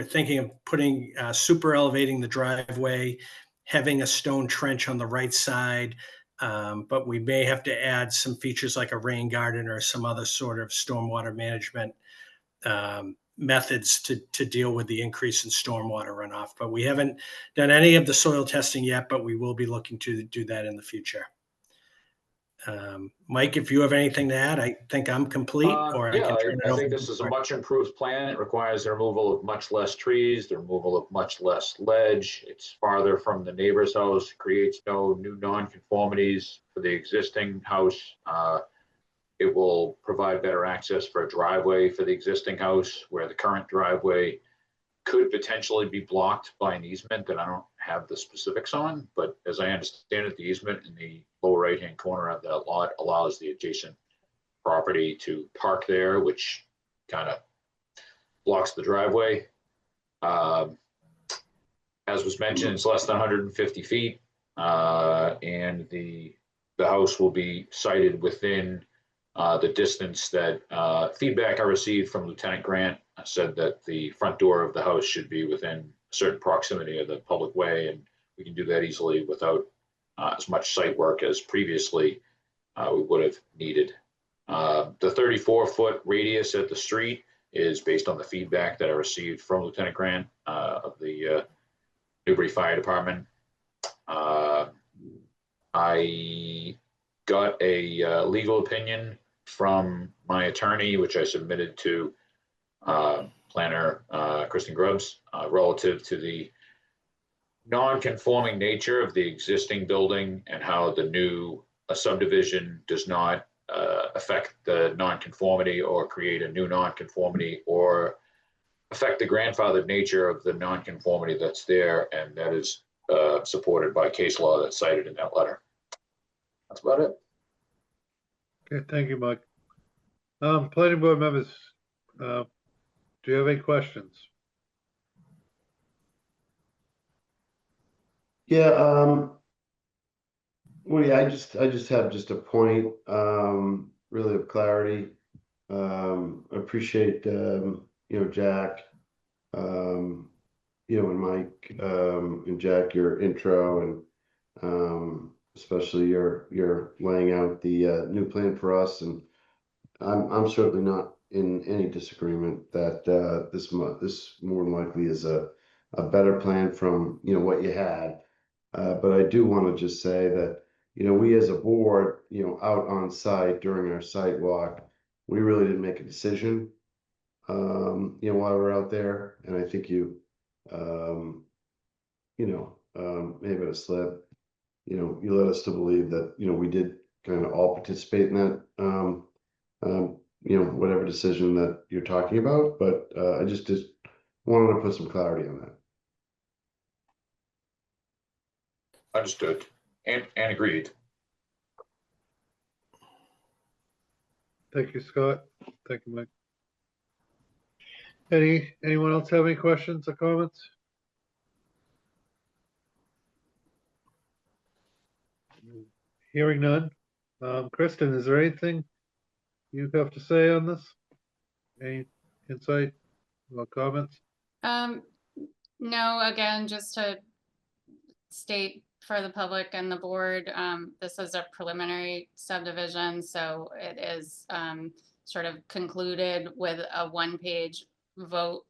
thinking of putting super elevating the driveway, having a stone trench on the right side. But we may have to add some features like a rain garden or some other sort of stormwater management methods to deal with the increase in stormwater runoff. But we haven't done any of the soil testing yet, but we will be looking to do that in the future. Mike, if you have anything to add, I think I'm complete, or yeah, I can turn it I over. think this is a much improved plan. It requires the removal of much less trees, the removal of much less ledge. It's farther from the neighbor's house, creates no new nonconformities for the existing house. It will provide better access for a driveway for the existing house, where the current driveway could potentially be blocked by an easement that I don't have the specifics on. But as I understand it, the easement in the lower right-hand corner of that lot allows the adjacent property to park there, which kind of blocks the driveway. As was mentioned, it's less than 150 feet, and the house will be sited within the distance that feedback I received from Lieutenant Grant said that the front door of the house should be within certain proximity of the public way, and we can do that easily without as much site work as previously we would have needed. The 34-foot radius at the street is based on the feedback that I received from Lieutenant Grant of the Newbury Fire Department. I got a legal opinion from my attorney, which I submitted to planner Kristen Grubbs relative to the non-conforming nature of the existing building and how the new subdivision does not affect the non-conformity or create a new non-conformity or affect the grandfathered nature of the non-conformity that's there, and that is supported by case law that's cited in that letter. That's about it. Okay, thank you, Mike. Planning board members, do you have any questions? Yeah, well, yeah, I just have just a point, really of clarity. Appreciate, you know, Jack, you know, and Mike, and Jack, your intro, and especially your laying out the new plan for us. And I'm certainly not in any disagreement that this more than likely is a better plan from, you know, what you had. But I do want to just say that, you know, we as a board, you know, out on site during our site walk, we really didn't make a decision, you know, while we're out there. And I think you, you know, may have had a slip, you know, you led us to believe that, you know, we did kind of all participate in that, you know, whatever decision that you're talking about. But I just wanted to put some clarity on that. Understood and agreed. Thank you, Scott. Thank you, Mike. Anyone else have any questions or comments? Hearing none. Kristen, is there anything you have to say on this? Any insight or comments? No, again, just to state for the public and the board, this is a preliminary subdivision, so it is sort of concluded with a one-page vote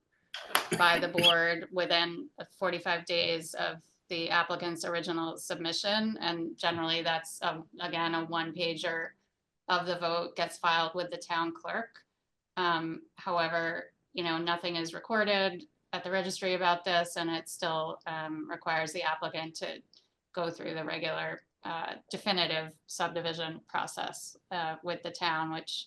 by the board within 45 days of the applicant's original submission. And generally that's, again, a one-pager of the vote gets filed with the town clerk. However, you know, nothing is recorded at the registry about this, and it still requires the applicant to go through the regular definitive subdivision process with the town, which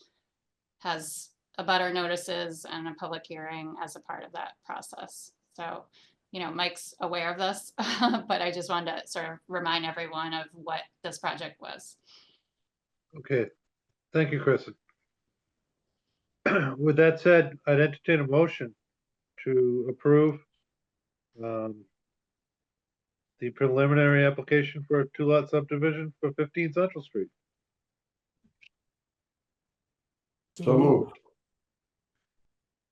has abutter notices and a public hearing as a part of that process. So, you know, Mike's aware of this, but I just wanted to sort of remind everyone of what this project was. Okay, thank you, Kristen. With that said, I'd entertain a motion to approve the preliminary application for a two-lot subdivision for 15 Central Street. So moved.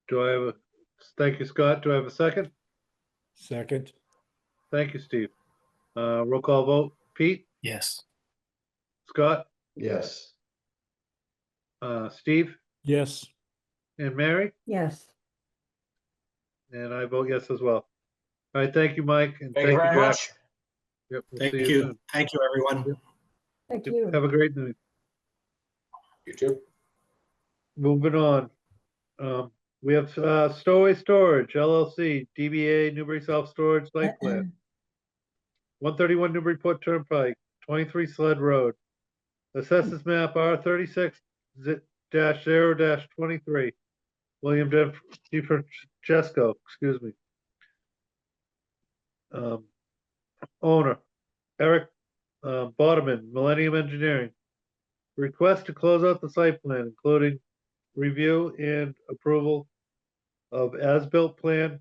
Do I have a, thank you, Scott. Do I have a second? Second. Thank you, Steve. Roll call vote. Pete? Yes. Scott? Yes. Steve? Yes. And Mary? Yes. And I vote yes as well. All right, thank you, Mike. And Thank you very Jack. much. Yep, we'll Thank see you. soon. Thank you, everyone. Thank Yep, you. have a great night. You too. Moving on. We have Stowaway Storage LLC, DBA Newbury Self Storage Site Plan. 131 Newburyport Turnpike, 23 Sled Road. Assessors map R36-0-23. William DiFrancesco, excuse me. Owner, Eric Bodeman, Millennium Engineering. Request to close out the site plan, including review and approval of as-built plan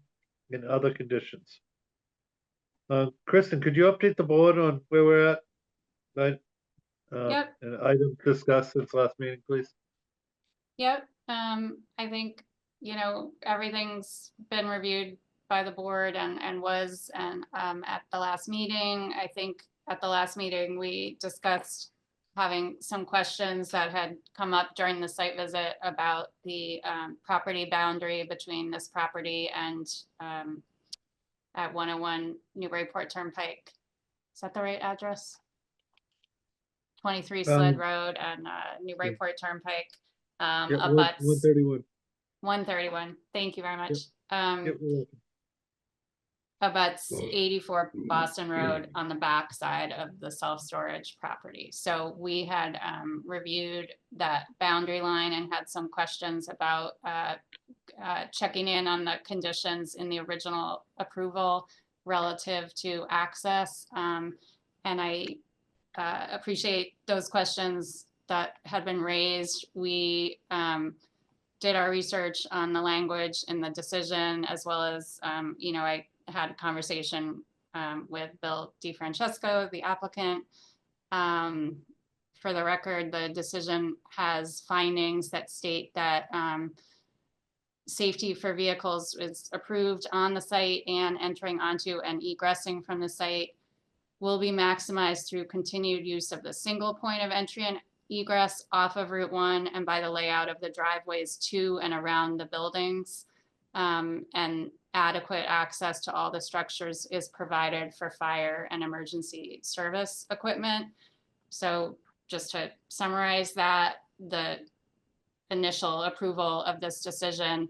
and other conditions. Kristen, could you update the board on where we're at? Yep. An item discussed since last meeting, please. Yep, I think, you know, everything's been reviewed by the board and was and at the last meeting. I think at the last meeting, we discussed having some questions that had come up during the site visit about the property boundary between this property and at 101 Newburyport Turnpike. Is that the right address? 23 Sled Road and Newburyport Turnpike. Abuts 131. 131. Thank you very much. Yep, you're welcome. Abuts 84 Boston Road on the back side of the self-storage property. So we had reviewed that boundary line and had some questions about checking in on the conditions in the original approval relative to access. And I appreciate those questions that had been raised. We did our research on the language in the decision, as well as, you know, I had a conversation with Bill DeFrancesco, the applicant. For the record, the decision has findings that state that safety for vehicles is approved on the site and entering onto and egressing from the site will be maximized through continued use of the single point of entry and egress off of Route 1 and by the layout of the driveways to and around the buildings. And adequate access to all the structures is provided for fire and emergency service equipment. So just to summarize that, the initial approval of this decision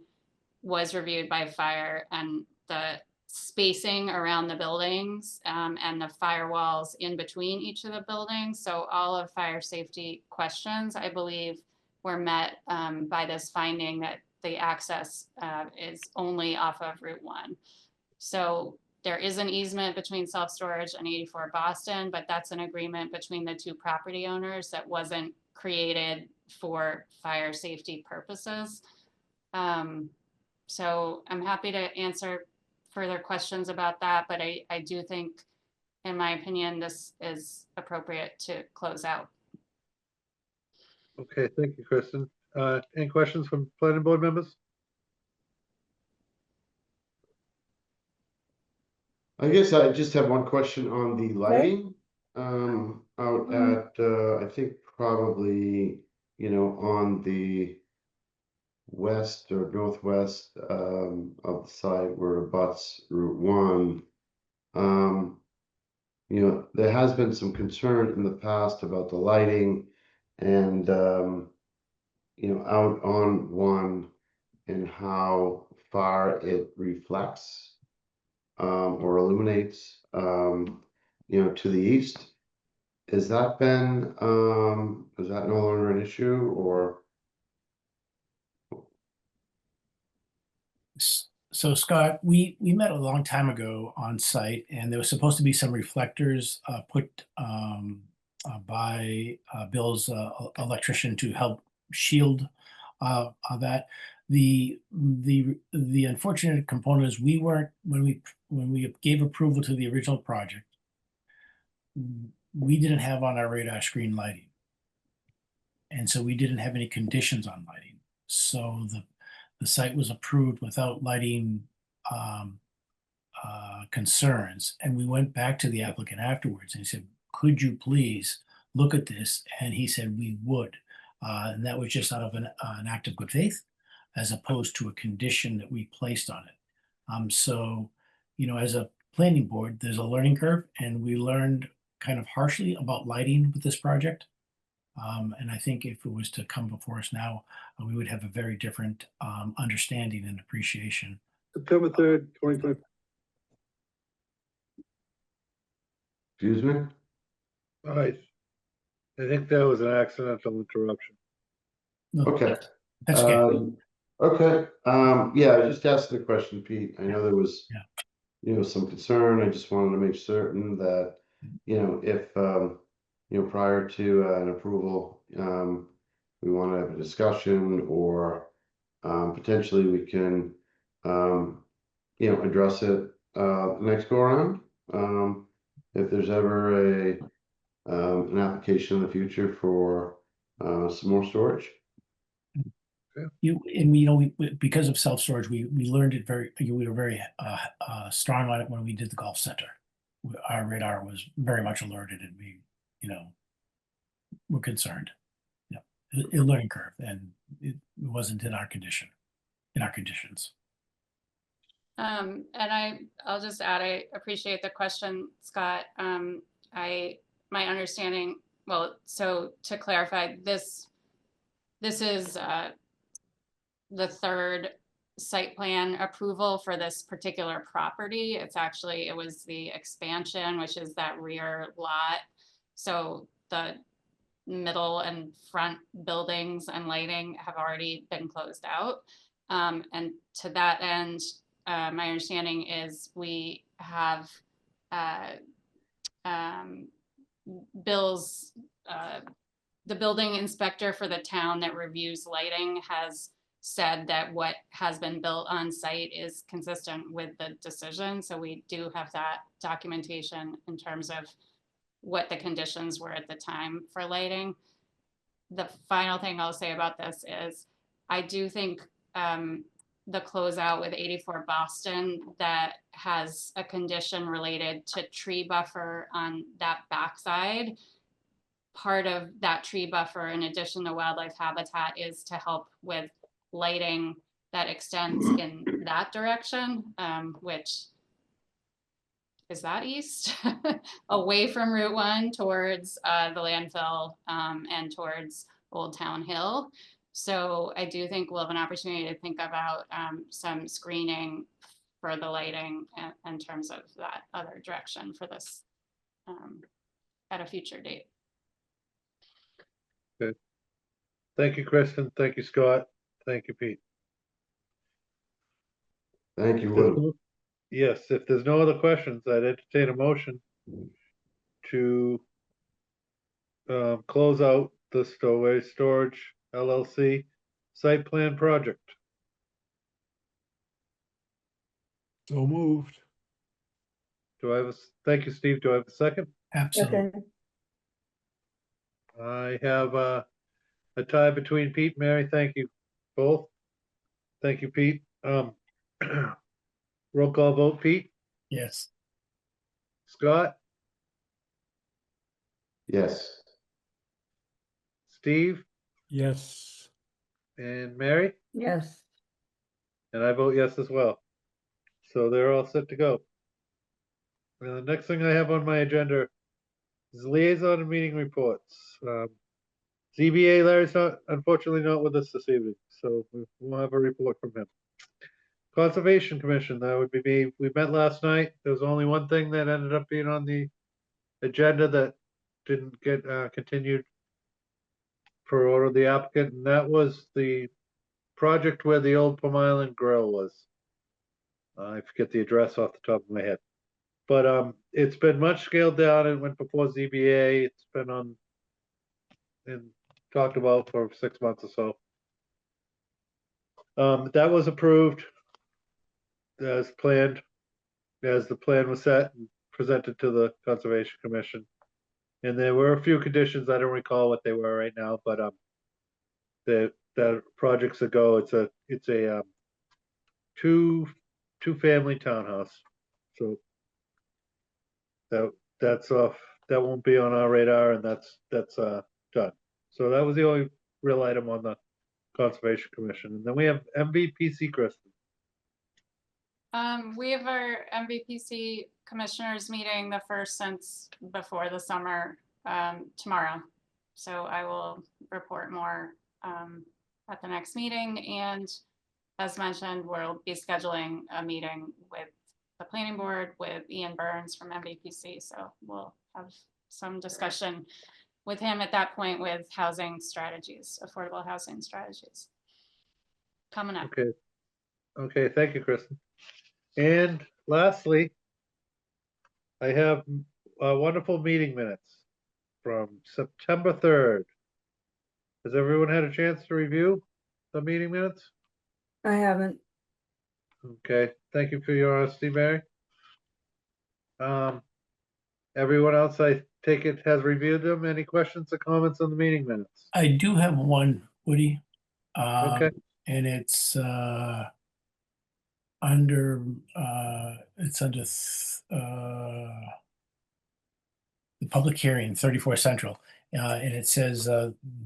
was reviewed by fire, and the spacing around the buildings and the firewalls in between each of the buildings. So all of fire safety questions, I believe, were met by this finding that the access is only off of Route 1. So there is an easement between self-storage and 84 Boston, but that's an agreement between the two property owners that wasn't created for fire safety purposes. So I'm happy to answer further questions about that, but I do think, in my opinion, this is appropriate to close out. Okay, thank you, Kristen. Any questions from planning board members? I guess I just have one question on the lighting. Out at, I think probably, you know, on the west or northwest of the site where it abuts Route 1. You know, there has been some concern in the past about the lighting and, you know, out on 1 and how far it reflects or illuminates, you know, to the east. Has that been, is that no longer an issue, or? So Scott, we met a long time ago on site, and there was supposed to be some reflectors put by Bill's electrician to help shield that. The unfortunate component is we weren't, when we gave approval to the original project, we didn't have on our radar screen lighting, and so we didn't have any conditions on lighting. So the site was approved without lighting concerns. And we went back to the applicant afterwards and he said, could you please look at this? And he said, we would. And that was just out of an act of good faith, as opposed to a condition that we placed on it. So, you know, as a planning board, there's a learning curve, and we learned kind of harshly about lighting with this project. And I think if it was to come before us now, we would have a very different understanding and appreciation. September 3rd, 2020. Excuse me? All right. I think that was an accidental interruption. Okay. That's okay. Okay. Yeah, I just asked the question, Pete. I know there was, you know, some concern. I just wanted to make certain that, you know, if, you know, prior to an approval, we want to have a discussion, or potentially we can, you know, address it next go around. If there's ever an application in the future for some more storage. Because of self-storage, we learned it we were very strong on it when we did the golf center. Our radar was very much alerted and we, were concerned. A learning curve, and it wasn't in our conditions. And I'll just add, I appreciate the question, Scott. My understanding, well, so to clarify, this is the third site plan approval for this particular property. It was the expansion, which is that rear lot. So the middle and front buildings and lighting have already been closed out. And to that end, my understanding is we have Bill's, the building inspector for the town that reviews lighting has said that what has been built on site is consistent with the decision. So we do have that documentation in terms of what the conditions were at the time for lighting. The final thing I'll say about this is I do think the closeout with 84 Boston that has a condition related to tree buffer on that backside. Part of that tree buffer, in addition to wildlife habitat, is to help with lighting that extends in that direction, which is that east, away from Route 1 towards the landfill and towards Old Town Hill. So I do think we'll have an opportunity to think about some screening for the lighting in terms of that other direction for this at a future date. Good. Thank you, Kristen. Thank you, Scott. Thank you, Pete. Thank you, Lou. Yes, if there's no other questions, I'd entertain a motion to close out the Stowaway Storage LLC site plan project. So moved. Do I have thank you, Steve. Do I have a second? Absolutely. I have a tie between Pete and Mary. Thank you both. Thank you, Pete. Roll call vote, Pete? Yes. Scott? Yes. Steve? Yes. And Mary? Yes. And I vote yes as well. So they're all set to go. And the next thing I have on my agenda is liaison and meeting reports. ZBA, Larry's unfortunately not with us this evening, so we won't have a report from him. Conservation Commission, that would be me. We met last night. There was only one thing that ended up being on the agenda that didn't get continued per order of the applicant, and that was the project where the old Plum Island Grill was. I forget the address off the top of my head. But it's been much scaled down. It went before ZBA. It's been on and talked about for 6 months or so. That was approved as planned, as the plan was set and presented to the Conservation Commission. And there were a few conditions. I don't recall what they were right now, but that project's a go. It's a two-family townhouse. So that's off. That won't be on our radar, and that's done. So that was the only real item on the Conservation Commission. And then we have MVPC, Kristen. We have our MVPC commissioners meeting, the first since before the summer, tomorrow. So I will report more at the next meeting. And as mentioned, we'll be scheduling a meeting with the planning board with Ian Burns from MVPC. So we'll have some discussion with him at that point with housing strategies, affordable housing strategies coming up. Okay. Okay, thank you, Kristen. And lastly, I have wonderful meeting minutes from September 3rd. Has everyone had a chance to review the meeting minutes? I haven't. Okay, thank you for your honesty, Mary. Everyone else, I take it, has reviewed them. Any questions or comments on the meeting minutes? I do have one, Woody. Okay. and it's under the public hearing, 34 Central. And it says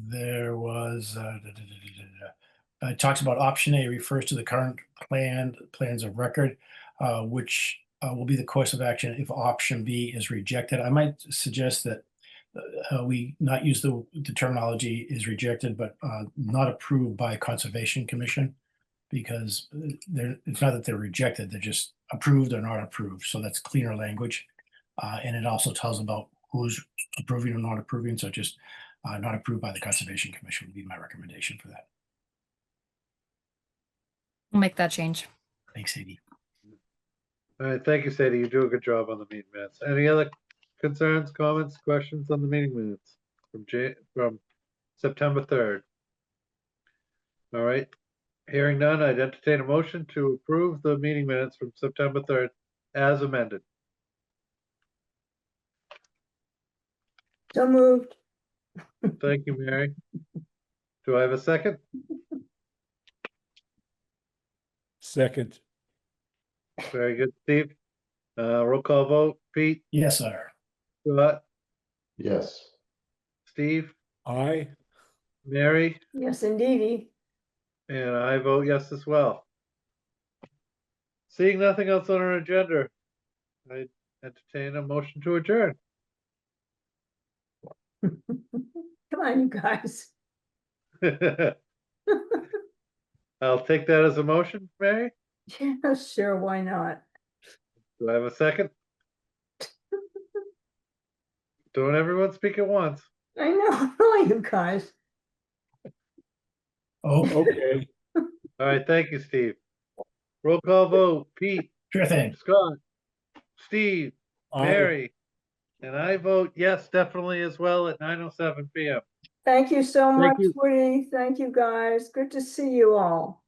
there was, it talks about option A, refers to the current plans of record, which will be the course of action if option B is rejected. I might suggest that we not use the terminology is rejected, but not approved by Conservation Commission, because it's not that they're rejected, they're just approved or not approved. So that's cleaner language. And it also tells about who's approving or not approving. So just not approved by the Conservation Commission would be my recommendation for that. We'll make that change. Thanks, Sadie. All right, thank you, Sadie. You do a good job on the meeting minutes. Any other concerns, comments, questions on the meeting minutes from September 3rd? All right, hearing none, I'd entertain a motion to approve the meeting minutes from September 3rd as amended. So moved. Thank you, Mary. Do I have a second? Second. Very good, Steve. Roll call vote. Pete, Yes, sir. Scott, Yes. Steve, Aye. Yes, indeedy. and I vote yes as well. Seeing nothing else on our agenda, I entertain a motion to adjourn. Come on, you guys. I'll take that as a motion, Mary. Yeah, sure, why not? Do I have a second? Don't everyone speak at once. I know, really, you guys. Oh, Okay. All right, thank you, Steve. Roll call vote. Pete, sure thing. Scott, Steve, Aye. Mary, and I vote yes, definitely as well at 9:07 p.m. Thank you so much, you. Woody. Thank you, guys. Good to see you all.